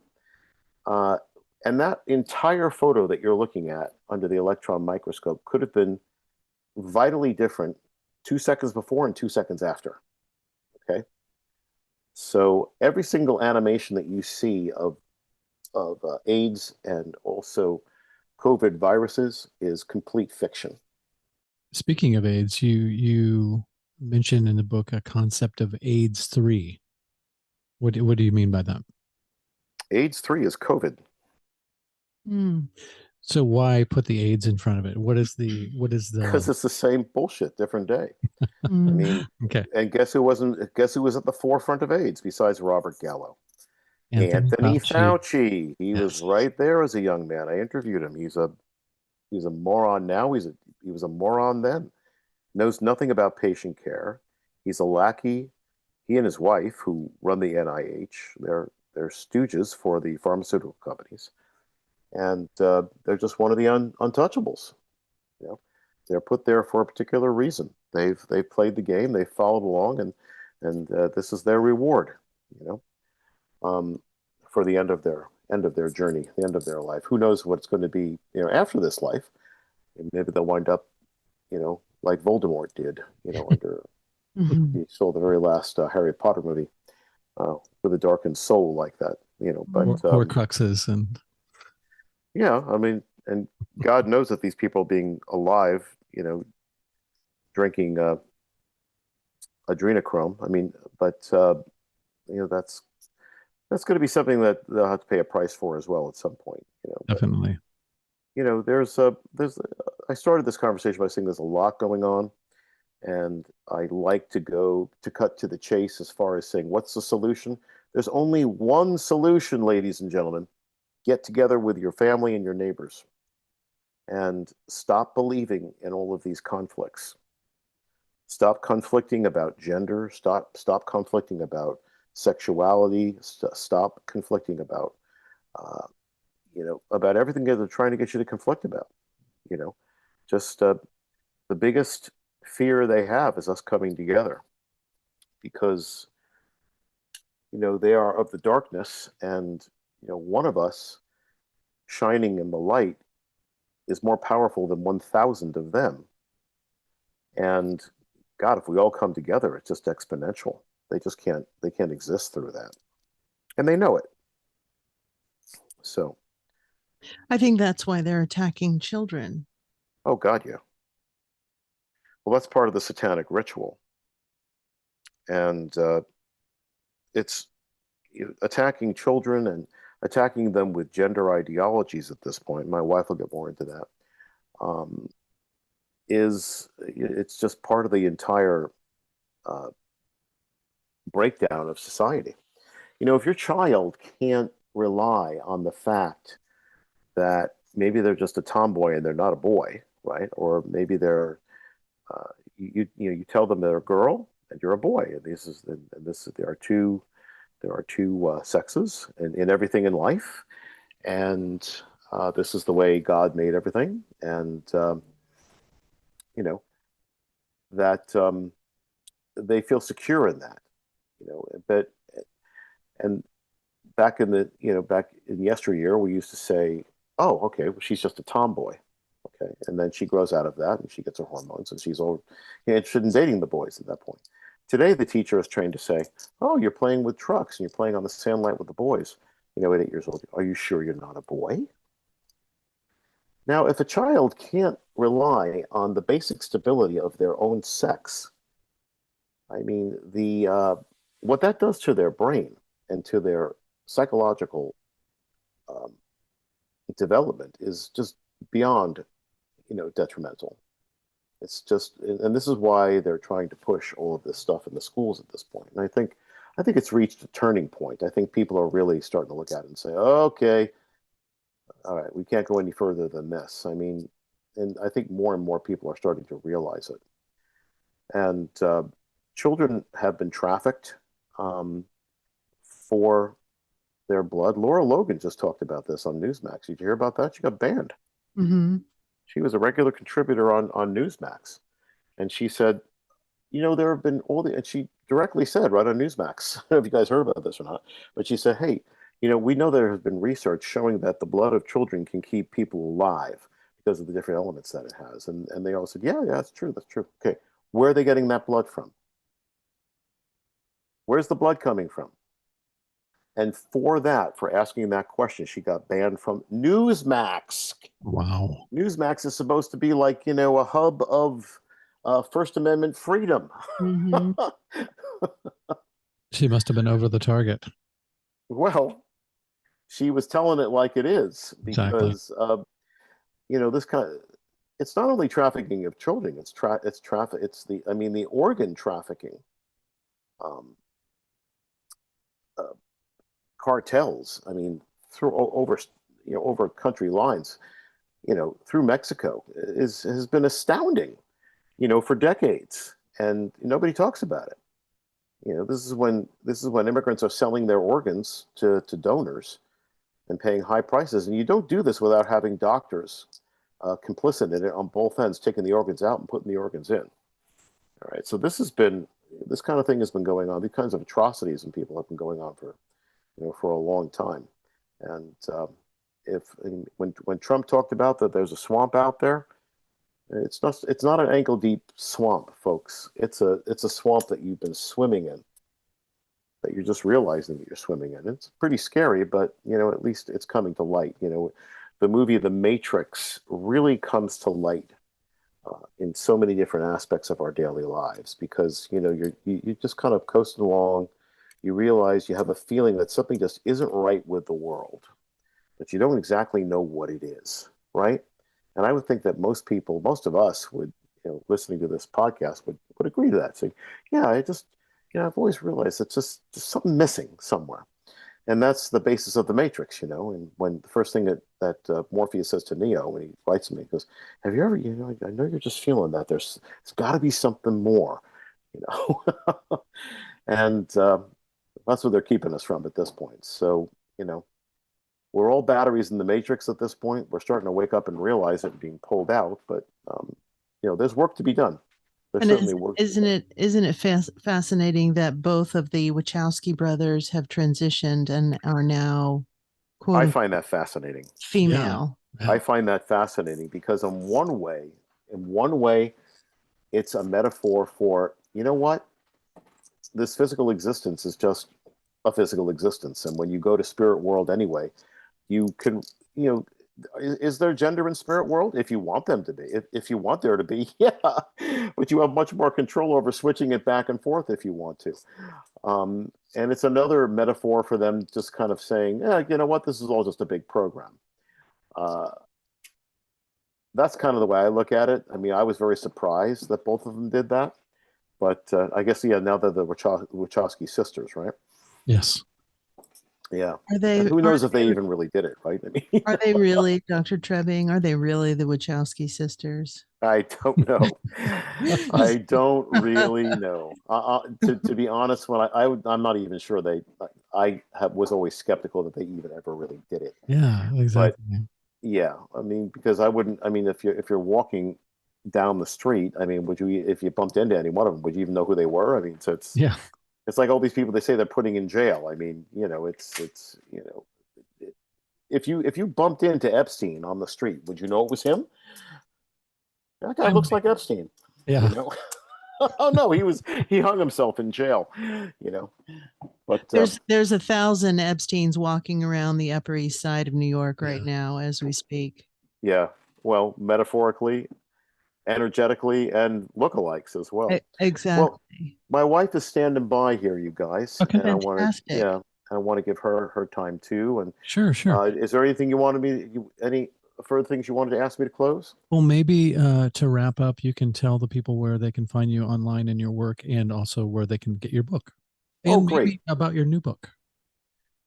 And that entire photo that you're looking at under the electron microscope could have been vitally different 2 seconds before and 2 seconds after. Okay? So every single animation that you see of AIDS and also COVID viruses is complete fiction. Speaking of AIDS, you mentioned in the book a concept of AIDS 3. What do you mean by that? AIDS 3 is COVID. So why put the AIDS in front of it? What is the Because it's the same bullshit, different day. I mean, okay. And guess who was at the forefront of AIDS besides Robert Gallo? Anthony Fauci. He was right there as a young man. I interviewed him. He's a moron now. He was a moron then. Knows nothing about patient care. He's a lackey. He and his wife, who run the NIH, they're stooges for the pharmaceutical companies, and they're just one of the untouchables. You know, they're put there for a particular reason. They've played the game. They've followed along, and this is their reward. You know, for the end of their journey, the end of their life. Who knows what it's going to be? You know, after this life, and maybe they'll wind up, you know, like Voldemort did. You know, under you saw the very last Harry Potter movie with a darkened soul like that. You know, but Horcruxes and yeah, I mean, and God knows that these people being alive, you know, drinking adrenochrome. I mean, but you know, that's going to be something that they'll have to pay a price for as well at some point. You know, definitely. But, you know, I started this conversation by saying there's a lot going on, and I like to cut to the chase as far as saying what's the solution. There's only one solution, ladies and gentlemen. Get together with your family and your neighbors and stop believing in all of these conflicts. Stop conflicting about gender. Stop conflicting about sexuality. Stop conflicting about, you know, about everything that they're trying to get you to conflict about. You know, just the biggest fear they have is us coming together because, you know, they are of the darkness, and you know, one of us shining in the light is more powerful than 1,000 of them. And God, if we all come together, it's just exponential. They can't exist through that. And they know it. So I think that's why they're attacking children. oh God, yeah. Well, that's part of the satanic ritual. And it's attacking children and attacking them with gender ideologies at this point. My wife will get more into that. It's just part of the entire breakdown of society. You know, if your child can't rely on the fact that maybe they're just a tomboy and they're not a boy, right? Or maybe they're, you tell them they're a girl and you're a boy, and there are two sexes in everything in life, and this is the way God made everything, and you know that they feel secure in that, but and back in yesteryear, we used to say, oh, okay, well, she's just a tomboy. Okay. And then she grows out of that and she gets her hormones and she's all interested in dating the boys at that point. Today, the teacher is trained to say, oh, you're playing with trucks and you're playing on the sandlot with the boys, at 8 years old. Are you sure you're not a boy? Now, if a child can't rely on the basic stability of their own sex, I mean, what that does to their brain and to their psychological um, development is just beyond, detrimental. It's just, and this is why they're trying to push all of this stuff in the schools at this point. And I think it's reached a turning point. I think people are really starting to look at it and say, okay, all right, we can't go any further than this. I mean, and I think more and more people are starting to realize it. And children have been trafficked for their blood. Laura Logan just talked about this on Newsmax. Did you hear about that? She got banned. Mm-hmm. She was a regular contributor on Newsmax. And she said, there have been and she directly said right on Newsmax, I don't know if you guys heard about this or not, but she said, hey, we know there has been research showing that the blood of children can keep people alive because of the different elements that it has. And they all said, yeah, that's true. That's true. Okay. Where are they getting that blood from? Where's the blood coming from? And for asking that question, she got banned from Newsmax. Wow. Newsmax is supposed to be like, a hub of First Amendment freedom. Mm-hmm. She must have been over the target. Well, she was telling it like it is because, this it's not only trafficking of children, it's the organ trafficking. Cartels. I mean, through over country lines, through Mexico has been astounding, for decades, and nobody talks about it. This is when immigrants are selling their organs to donors and paying high prices, and you don't do this without having doctors complicit in it on both ends, taking the organs out and putting the organs in. All right, so this kind of thing has been going on. These kinds of atrocities and people have been going on for a long time. And when Trump talked about that there's a swamp out there, it's not an ankle deep swamp, folks. It's a swamp that you've been swimming in, that you're just realizing that you're swimming in. It's pretty scary, but at least it's coming to light. The movie The Matrix really comes to light in so many different aspects of our daily lives, because you just kind of coasting along. You realize you have a feeling that something just isn't right with the world, but you don't exactly know what it is, right? And I would think that most of us would, listening to this podcast would agree to that. Saying, yeah, I've always realized it's just something missing somewhere. And that's the basis of the Matrix, And when the first thing that Morpheus says to Neo when he writes to me, he goes, have you ever, I know you're just feeling that there's got to be something more, and that's what they're keeping us from at this point. So, we're all batteries in the Matrix at this point. We're starting to wake up and realize it being pulled out, but there's work to be done. There's certainly work. Isn't it fascinating that both of the Wachowski brothers have transitioned and are now I find that fascinating. Female. Yeah. I find that fascinating because in one way, it's a metaphor for, what? This physical existence is just a physical existence. And when you go to spirit world anyway, you can, is there gender in spirit world? If you want them to be, if you want there to be, yeah, but you have much more control over switching it back and forth if you want to. And it's another metaphor for them just kind of saying, yeah, you know what, this is all just a big program. That's kind of the way I look at it. I mean, I was very surprised that both of them did that. But I guess, yeah, now they're the Wachowski sisters, right? Yes. Yeah. Are they? And who Are knows if they they, even really did it, right? I mean, are they really, Dr. Trebbing? Are they really the Wachowski sisters? I don't know. I don't really know. To be honest, I'm not even sure was always skeptical that they even ever really did it. Yeah, But exactly. yeah, I mean, because I wouldn't. I mean, if you're walking down the street, I mean, would you if you bumped into any one of them, would you even know who they were? I mean, so Yeah. it's like all these people they say they're putting in jail. I mean, it's if you bumped into Epstein on the street, would you know it was him? That guy looks like Epstein, you Yeah. know. Oh no, he hung himself in jail, you know. But There's 1,000 Epsteins walking around the Upper East Side of New York right now as we speak. yeah, well, metaphorically, energetically, and lookalikes as well. Exactly. Well, my wife is standing by here, you guys, Okay. and Fantastic. I want to give her time too. And Sure. is there anything you wanted any further things you wanted to ask me to close? Well, maybe to wrap up, you can tell the people where they can find you online in your work and also where they can get your book. Oh, And great. maybe about your new book.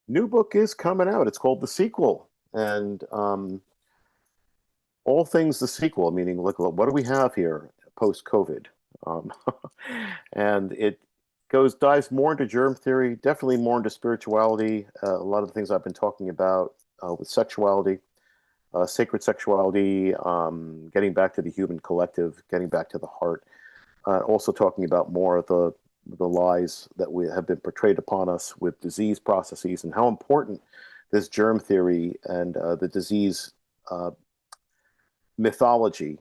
New book is coming out. It's called The Sequel. And all things the sequel, meaning, look, what do we have here post-COVID? Um, and it dives more into germ theory, definitely more into spirituality, a lot of the things I've been talking about with sexuality, sacred sexuality, getting back to the human collective, getting back to the heart, also talking about more of the lies that we have been portrayed upon us with disease processes and how important this germ theory and the disease mythology,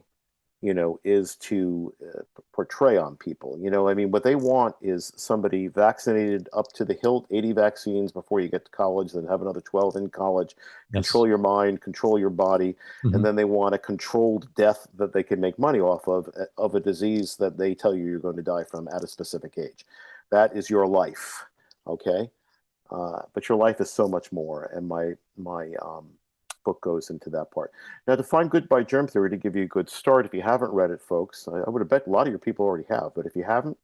is to portray on people. I mean, what they want is somebody vaccinated up to the hilt, 80 vaccines before you get to college, then have another 12 in college, control your mind, control your body, and then they want a controlled death that they can make money off of a disease that they tell you you're going to die from at a specific age. That is your life, okay? But your life is so much more, and my book goes into that part. Now, to find Goodbye Germ Theory, to give you a good start, if you haven't read it, folks, I would have bet a lot of your people already have, but if you haven't,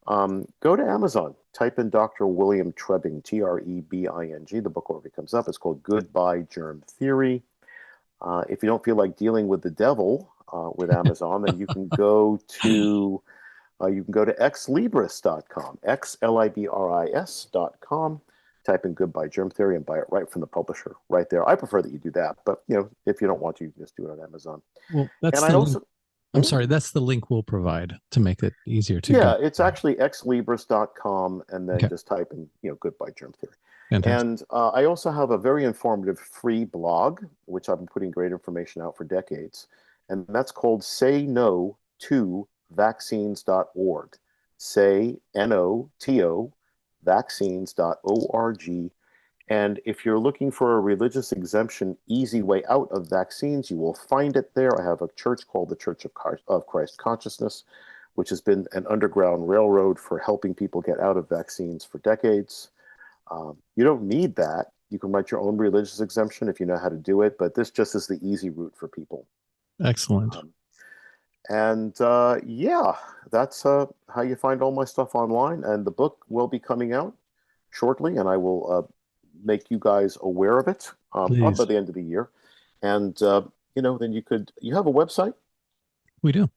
go to Amazon, type in Dr. William Trebing, Trebing. The book already comes up. It's called Goodbye Germ Theory. If you don't feel like dealing with the devil with Amazon, then you can go to xlibris.com, xlibris.com. Type in Goodbye Germ Theory and buy it right from the publisher right there. I prefer that you do that, but if you don't want to, you can just do it on Amazon. Well, that's I'm sorry, that's the link we'll provide to make it easier to Yeah, it's actually xlibris.com, and then just type in Goodbye Germ Theory. Fantastic. And I also have a very informative free blog, which I've been putting great information out for decades, and that's called Say No to Vaccines.org. Say NOTO vaccines.org. And if you're looking for a religious exemption, easy way out of vaccines, you will find it there. I have a church called the Church of Christ Consciousness, which has been an underground railroad for helping people get out of vaccines for decades. You don't need that. You can write your own religious exemption if you know how to do it, but this just is the easy route for people. Excellent. Yeah, that's how you find all my stuff online. And the book will be coming out shortly, and I will make you guys aware of it probably by the end of the year. And then you have a website? We do.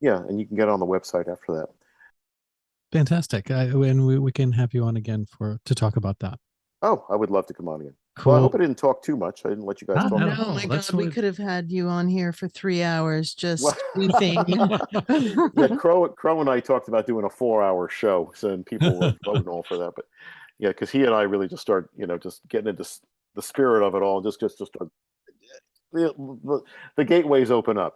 Yeah, and you can get on the website after that. Fantastic. And we can have you on again to talk about that. Oh, I would love to come on again. Cool. Well, I hope I didn't talk too much. I didn't let you guys talk. No, oh my God, we could have had you on here for 3 hours just goofing. Yeah, Crow and I talked about doing a 4-hour show, and people were voting all for that. But yeah, because he and I really just start, just getting into the spirit of it all, just start. The gateways open up,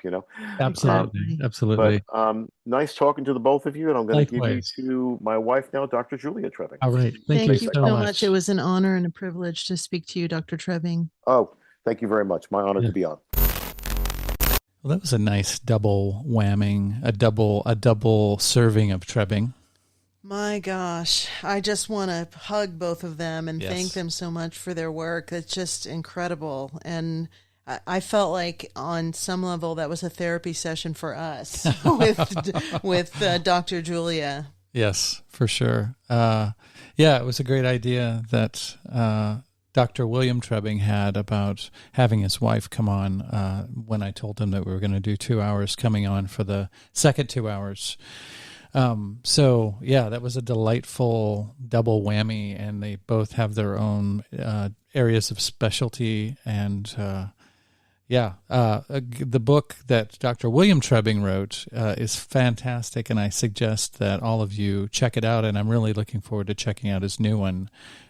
Absolutely. But nice talking to the both of you, and I'm going to give you to my wife now, Dr. Julia Trebing. All right. Thank you so much. It was an honor and a privilege to speak to you, Dr. Trebing. Oh, thank you very much. My honor to be on. Well, that was a nice double whamming, a double serving of Trebing. My gosh, I just want to hug both of them and thank them so much for their work. It's just incredible. And I felt like on some level that was a therapy session for us with Dr. Julia. Yes, for sure. Yeah, it was a great idea that Dr. William Trebing had about having his wife come on when I told him that we were going to do 2 hours, coming on for the second 2 hours. So, yeah, that was a delightful double whammy, and they both have their own areas of specialty. And, the book that Dr. William Trebing wrote is fantastic, and I suggest that all of you check it out, and I'm really looking forward to checking out his new one,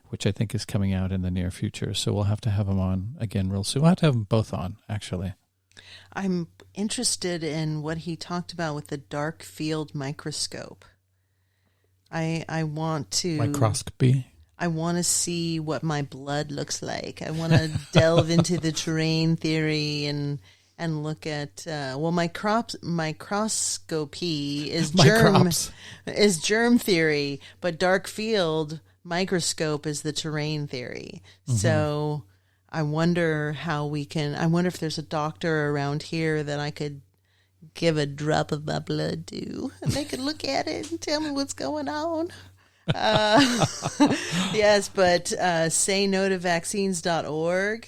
which I think is coming out in the near future. So we'll have to have him on again real soon. We'll have to have them both on, actually. I'm interested in what he talked about with the dark field microscope. I want to... Microscopy? I want to see what my blood looks like. I want to delve into the terrain theory and look at microscopy is germ theory, but dark field microscope is the terrain theory. Mm-hmm. So I wonder if there's a doctor around here that I could give a drop of my blood to, and they could look at it and tell me what's going on. Yes, but say no to vaccines.org.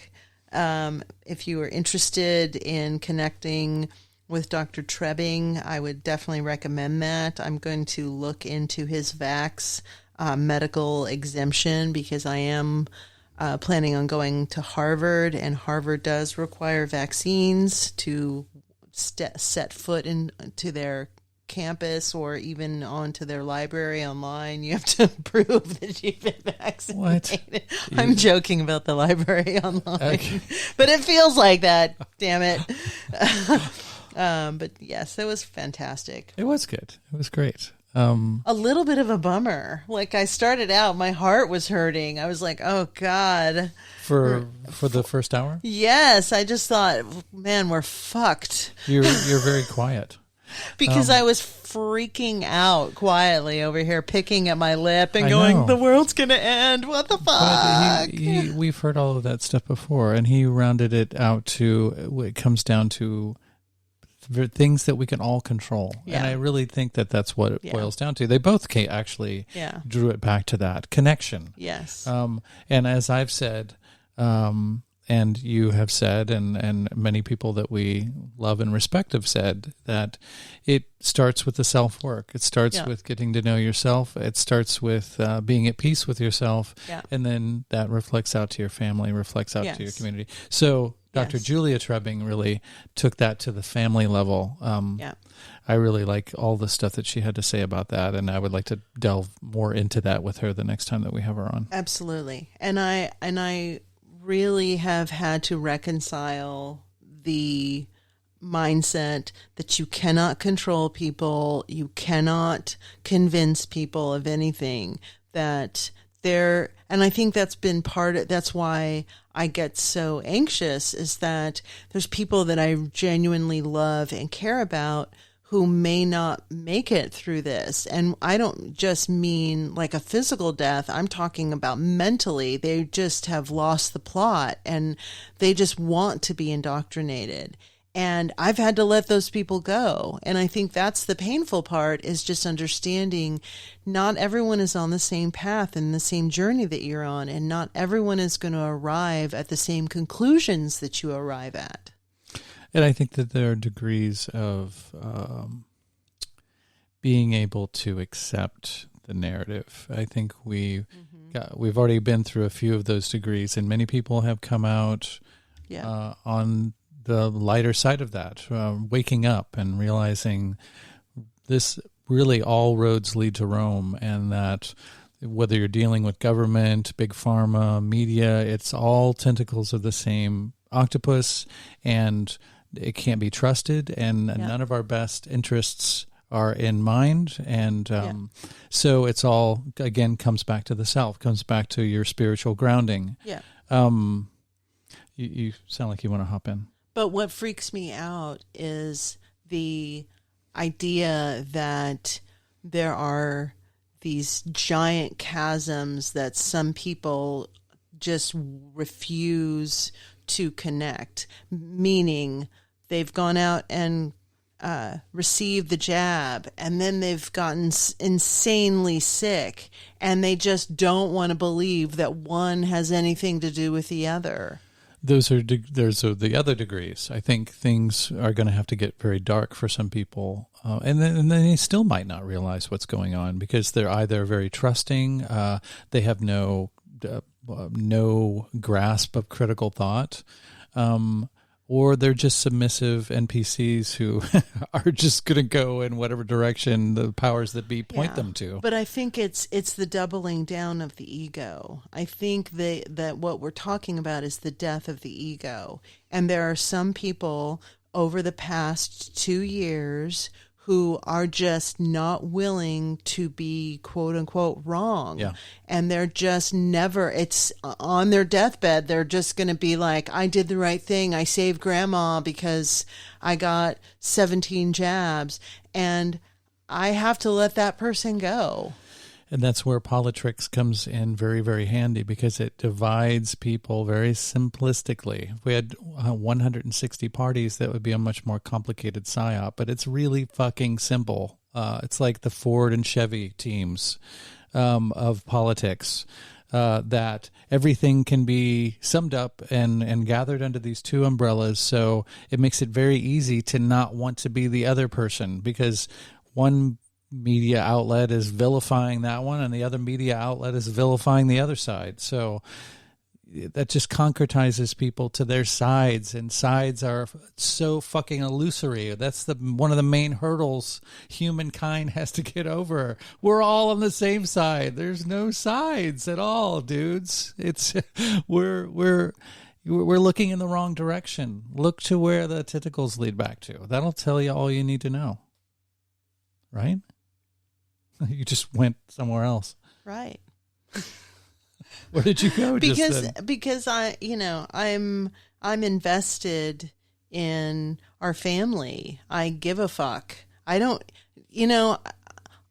If you are interested in connecting with Dr. Trebing, I would definitely recommend that. I'm going to look into his vax medical exemption, because I am planning on going to Harvard, and Harvard does require vaccines to set foot into their campus or even onto their library online. You have to prove that you've been vaccinated. What? I'm joking about the library online, okay. But it feels like that, damn it. But yes, it was fantastic. It was good. It was great. A little bit of a bummer. Like, I started out, my heart was hurting. I was like, oh God. For the first hour? Yes. I just thought, man, we're fucked. You're very quiet. Because I was freaking out quietly over here, picking at my lip and going, the world's going to end. What the fuck? We've heard all of that stuff before, and he rounded it out to, it comes down to things that we can all control. Yeah. And I really think that that's what it boils down to. They both actually drew it back to that connection. Yes. And as I've said, and you have said, and many people that we love and respect have said, that it starts with the self-work. It starts with getting to know yourself. It starts with being at peace with yourself. Yeah. And then that reflects out to your family, reflects out to your community. So Dr. Julia Trebing really took that to the family level. I really like all the stuff that she had to say about that, and I would like to delve more into that with her the next time that we have her on. Absolutely. And I really have had to reconcile the mindset that you cannot control people, you cannot convince people of anything, and I think that's been that's why I get so anxious, is that there's people that I genuinely love and care about who may not make it through this. And I don't just mean like a physical death. I'm talking about mentally. They just have lost the plot and they just want to be indoctrinated. And I've had to let those people go. And I think that's the painful part, is just understanding not everyone is on the same path and the same journey that you're on. And not everyone is going to arrive at the same conclusions that you arrive at. And I think that there are degrees of being able to accept the narrative. I think we've already been through a few of those degrees, and many people have come out on the lighter side of that, waking up and realizing this really all roads lead to Rome, and that whether you're dealing with government, big pharma, media, it's all tentacles of the same octopus, and it can't be trusted, and none of our best interests are in mind. And so it's all, again, comes back to the self, comes back to your spiritual grounding. Yeah. You sound like you want to hop in. But what freaks me out is the idea that there are these giant chasms that some people just refuse to connect, meaning they've gone out and received the jab, and then they've gotten insanely sick, and they just don't want to believe that one has anything to do with the other. Those are the other degrees. I think things are going to have to get very dark for some people, and then they still might not realize what's going on because they're either very trusting, they have no grasp of critical thought, or they're just submissive NPCs who are just going to go in whatever direction the powers that be point them to. But I think it's the doubling down of the ego. I think that what we're talking about is the death of the ego. And there are some people over the past 2 years who are just not willing to be quote unquote wrong. Yeah. And they're just never, it's on their deathbed. They're just going to be like, I did the right thing. I saved grandma because I got 17 jabs, and I have to let that person go. And that's where Politrix comes in very, very handy because it divides people very simplistically. If we had 160 parties, that would be a much more complicated psyop, but it's really fucking simple. It's like the Ford and Chevy teams of politics, that everything can be summed up and gathered under these two umbrellas. So it makes it very easy to not want to be the other person because one media outlet is vilifying that one and the other media outlet is vilifying the other side. So that just concretizes people to their sides, and sides are so fucking illusory. That's one of the main hurdles humankind has to get over. We're all on the same side. There's no sides at all, dudes. It's we're looking in the wrong direction. Look to where the tentacles lead back to. That'll tell you all you need to know. Right? You just went somewhere else. Right. Where did you go? Because I'm invested in our family. I give a fuck. I don't,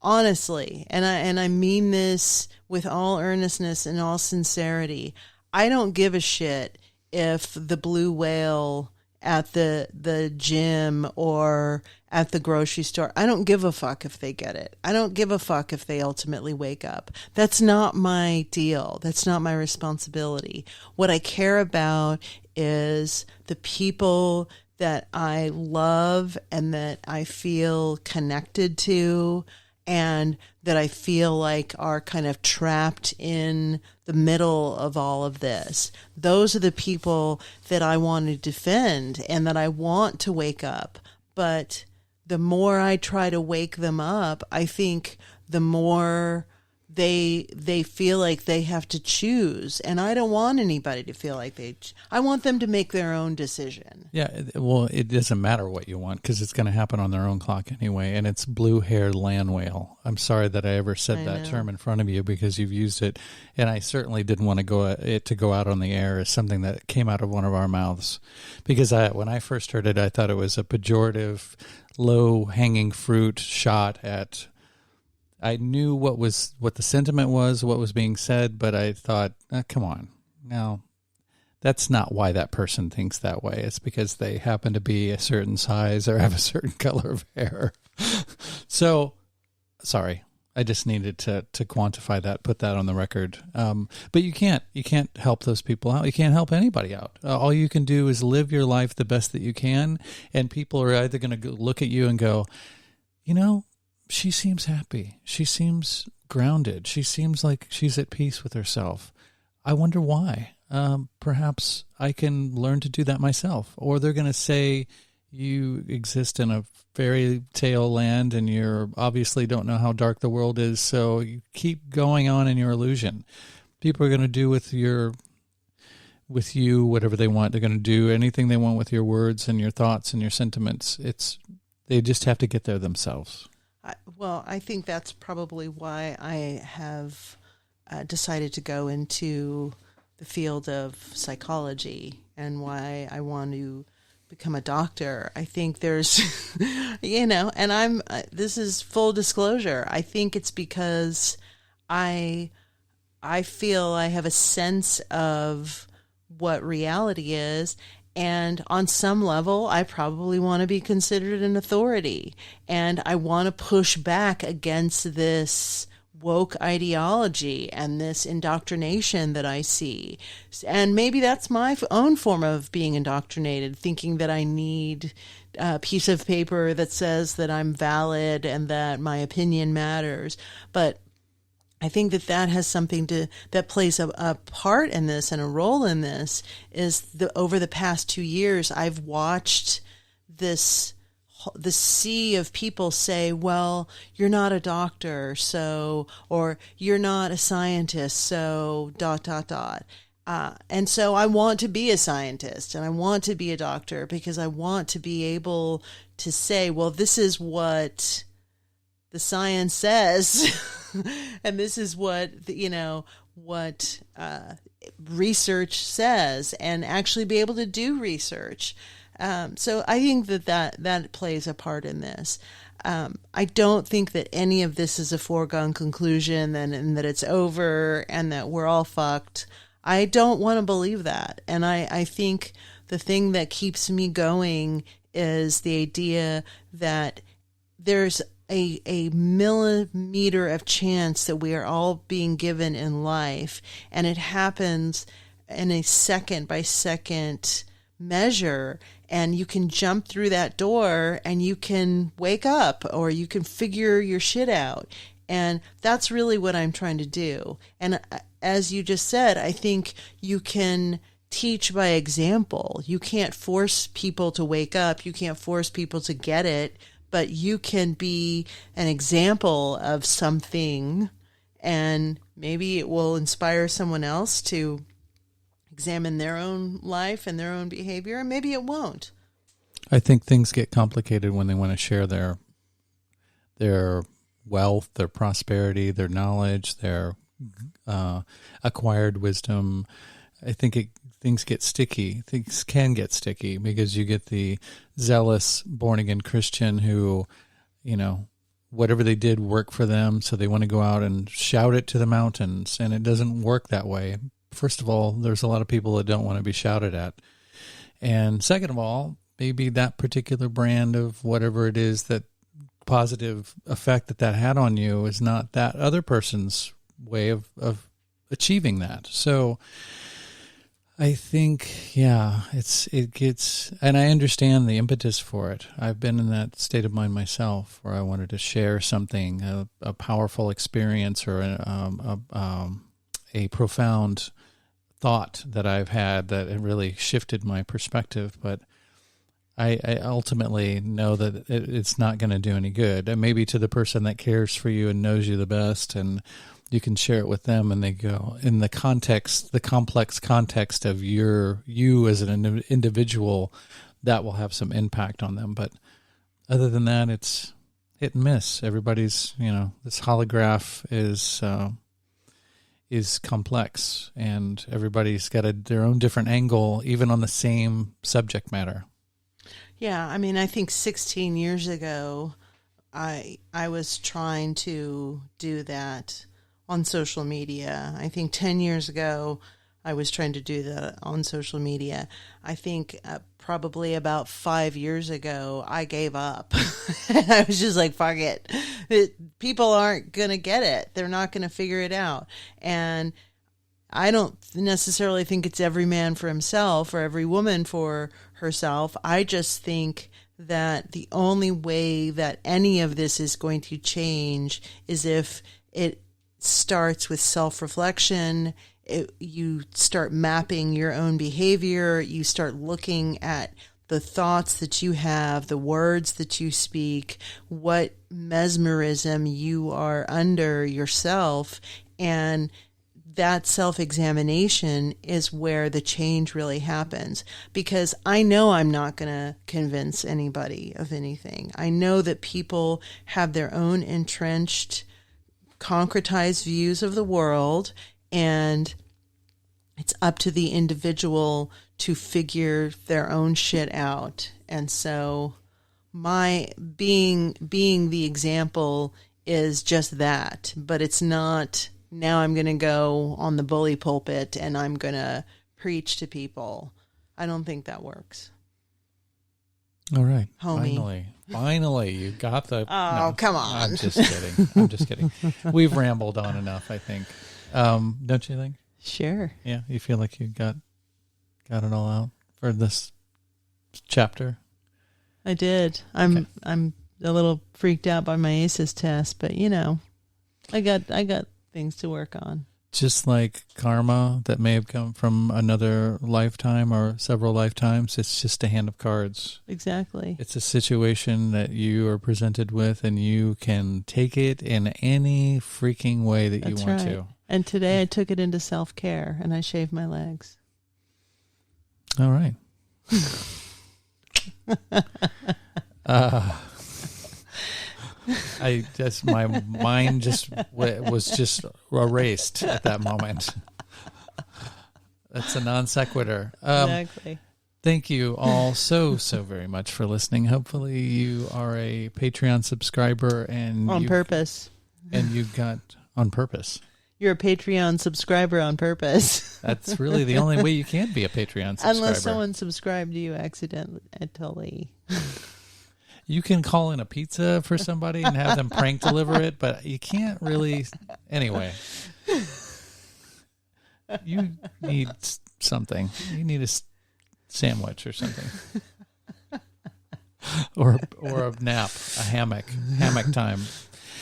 honestly, and I mean this with all earnestness and all sincerity. I don't give a shit if the blue whale at the gym or at the grocery store, I don't give a fuck if they get it. I don't give a fuck if they ultimately wake up. That's not my deal. That's not my responsibility. What I care about is the people that I love and that I feel connected to and that I feel like are kind of trapped in the middle of all of this. Those are the people that I want to defend and that I want to wake up. But the more I try to wake them up, I think the more they feel like they have to choose. And I don't want anybody to feel like I want them to make their own decision. Yeah, well, it doesn't matter what you want because it's going to happen on their own clock anyway. And it's blue-haired land whale. I'm sorry that I ever said that term in front of you because you've used it. And I certainly didn't want it to go out on the air as something that came out of one of our mouths. Because when I first heard it, I thought it was a pejorative, low-hanging fruit shot at... I knew what the sentiment was, what was being said, but I thought, come on. No, that's not why that person thinks that way. It's because they happen to be a certain size or have a certain color of hair. So, sorry. I just needed to quantify that, put that on the record. But you can't help those people out. You can't help anybody out. All you can do is live your life the best that you can, and people are either going to look at you and go, she seems happy. She seems grounded. She seems like she's at peace with herself. I wonder why. Perhaps I can learn to do that myself. Or they're going to say you exist in a fairy tale land and you obviously don't know how dark the world is, so you keep going on in your illusion. People are going to do with you whatever they want. They're going to do anything they want with your words and your thoughts and your sentiments. They just have to get there themselves. I think that's probably why I have decided to go into the field of psychology and why I want to become a doctor. I think there's, and this is full disclosure. I think it's because I feel I have a sense of what reality is, And on some level, I probably want to be considered an authority. And I want to push back against this woke ideology and this indoctrination that I see. And maybe that's my own form of being indoctrinated, thinking that I need a piece of paper that says that I'm valid and that my opinion matters. But I think that has something that plays a part in this and a role in this is over the past 2 years, I've watched the sea of people say, well, you're not a doctor, so, or you're not a scientist, so, ... And so I want to be a scientist and I want to be a doctor because I want to be able to say, well, this is what the science says, and this is what, research says, and actually be able to do research. So I think that plays a part in this. I don't think that any of this is a foregone conclusion and that it's over and that we're all fucked. I don't want to believe that. And I think the thing that keeps me going is the idea that there's a millimeter of chance that we are all being given in life, and it happens in a second by second measure, and you can jump through that door and you can wake up or you can figure your shit out. And that's really what I'm trying to do. And as you just said, I think you can teach by example. You can't force people to wake up. You can't force people to get it, but you can be an example of something, and maybe it will inspire someone else to examine their own life and their own behavior, and maybe it won't. I think things get complicated when they want to share their wealth, their prosperity, their knowledge, their acquired wisdom. I think things get sticky. Things can get sticky because you get the zealous born-again Christian who, whatever they did worked for them, so they want to go out and shout it to the mountains, and it doesn't work that way. First of all, there's a lot of people that don't want to be shouted at. And second of all, maybe that particular brand of whatever it is, that positive effect that had on you is not that other person's way of achieving that. So I think, it gets, and I understand the impetus for it. I've been in that state of mind myself where I wanted to share something, a powerful experience or a profound thought that I've had that it really shifted my perspective. But I ultimately know that it's not going to do any good. And maybe to the person that cares for you and knows you the best, and you can share it with them, and they go in the complex context of you as an individual, that will have some impact on them. But other than that, it's hit and miss. Everybody's, this holograph is complex, and everybody's got their own different angle, even on the same subject matter. Yeah, I mean, I think 16 years ago, I was trying to do that on social media. I think 10 years ago, I was trying to do that on social media. I think probably about 5 years ago, I gave up. I was just like, fuck it. People aren't going to get it. They're not going to figure it out. And I don't necessarily think it's every man for himself or every woman for herself. I just think that the only way that any of this is going to change is if it starts with self-reflection. You start mapping your own behavior. You start looking at the thoughts that you have, the words that you speak, what mesmerism you are under yourself, and that self-examination is where the change really happens. Because I know I'm not going to convince anybody of anything. I know that people have their own entrenched, concretized views of the world, and it's up to the individual to figure their own shit out. And so my being the example is just that, but it's not, now I'm going to go on the bully pulpit and I'm going to preach to people. I don't think that works. All right. Homie. Finally, you got the... Oh, come on. I'm just kidding. We've rambled on enough, I think. Don't you think? Sure. Yeah, you feel like you got it all out for this chapter? I did. I'm a little freaked out by my ACEs test, but I got things to work on. Just like karma that may have come from another lifetime or several lifetimes, it's just a hand of cards. Exactly. It's a situation that you are presented with, and you can take it in any freaking way that you want to. And today I took it into self-care, and I shaved my legs. All right. My mind was just erased at that moment. That's a non sequitur. Exactly. Thank you all so very much for listening. Hopefully you are a Patreon subscriber and on purpose. And you got on purpose. You're a Patreon subscriber on purpose. That's really the only way you can be a Patreon subscriber. Unless someone subscribed to you accidentally. You can call in a pizza for somebody and have them prank deliver it, but you can't really... Anyway. You need something. You need a sandwich or something. or a nap, a hammock time.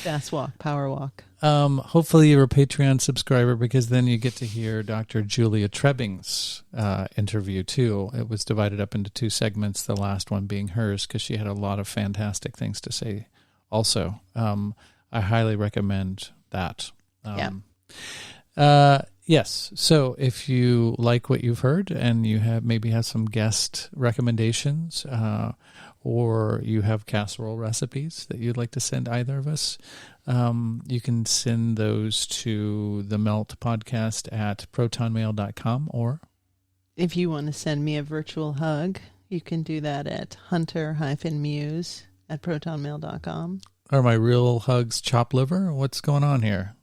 Fast walk, power walk. Hopefully you're a Patreon subscriber, because then you get to hear Dr. Julia Trebing's interview too. It was divided up into 2 segments, the last one being hers, because she had a lot of fantastic things to say also. I highly recommend that. Yes. So if you like what you've heard and you have some guest recommendations, or you have casserole recipes that you'd like to send either of us, you can send those to the Melt Podcast at protonmail.com, or if you want to send me a virtual hug, you can do that at hunter-muse at protonmail.com. Are my real hugs chopped liver? What's going on here?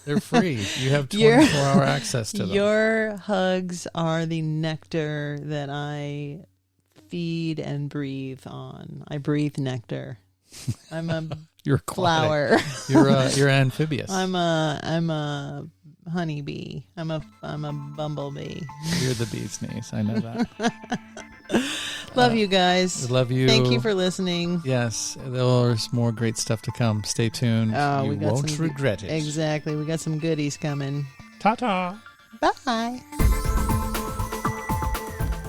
They're free. You have 24-hour access to them. Your hugs are the nectar that I feed and breathe on. I breathe nectar. I'm a You're flower. You're amphibious. I'm a honeybee. I'm a bumblebee. You're the bee's knees. I know that. Love you guys. Love you. Thank you for listening. Yes, there's more great stuff to come. Stay tuned. You won't regret it. Exactly. We got some goodies coming. Ta-ta. Bye.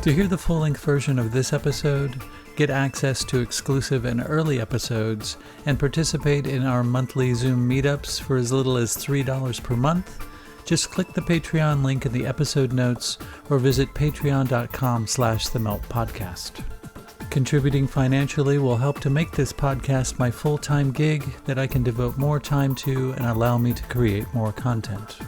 To hear the full-length version of this episode, get access to exclusive and early episodes, and participate in our monthly Zoom meetups for as little as $3 per month, just click the Patreon link in the episode notes or visit patreon.com/themeltpodcast. Contributing financially will help to make this podcast my full-time gig that I can devote more time to and allow me to create more content.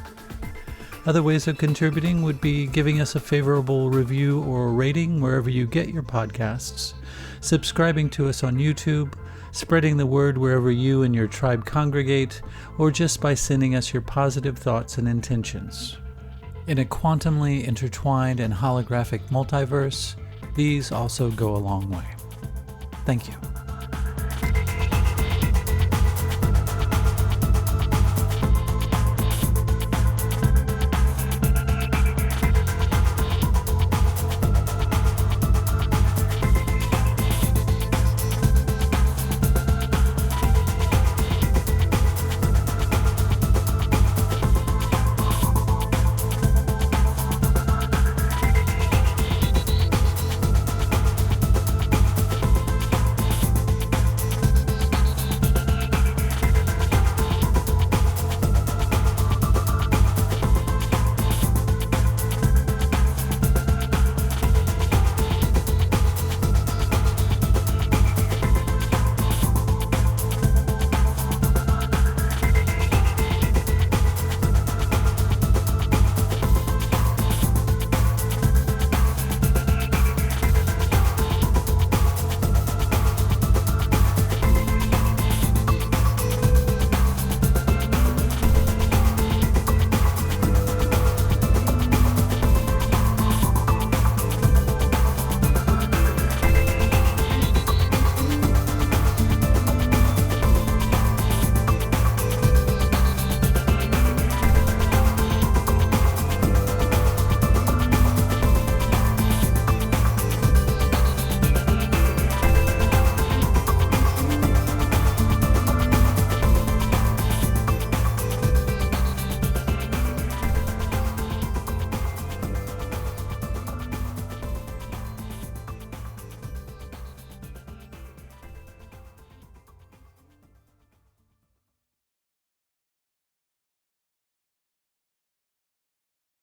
Other ways of contributing would be giving us a favorable review or rating wherever you get your podcasts, subscribing to us on YouTube, spreading the word wherever you and your tribe congregate, or just by sending us your positive thoughts and intentions. In a quantumly intertwined and holographic multiverse, these also go a long way. Thank you.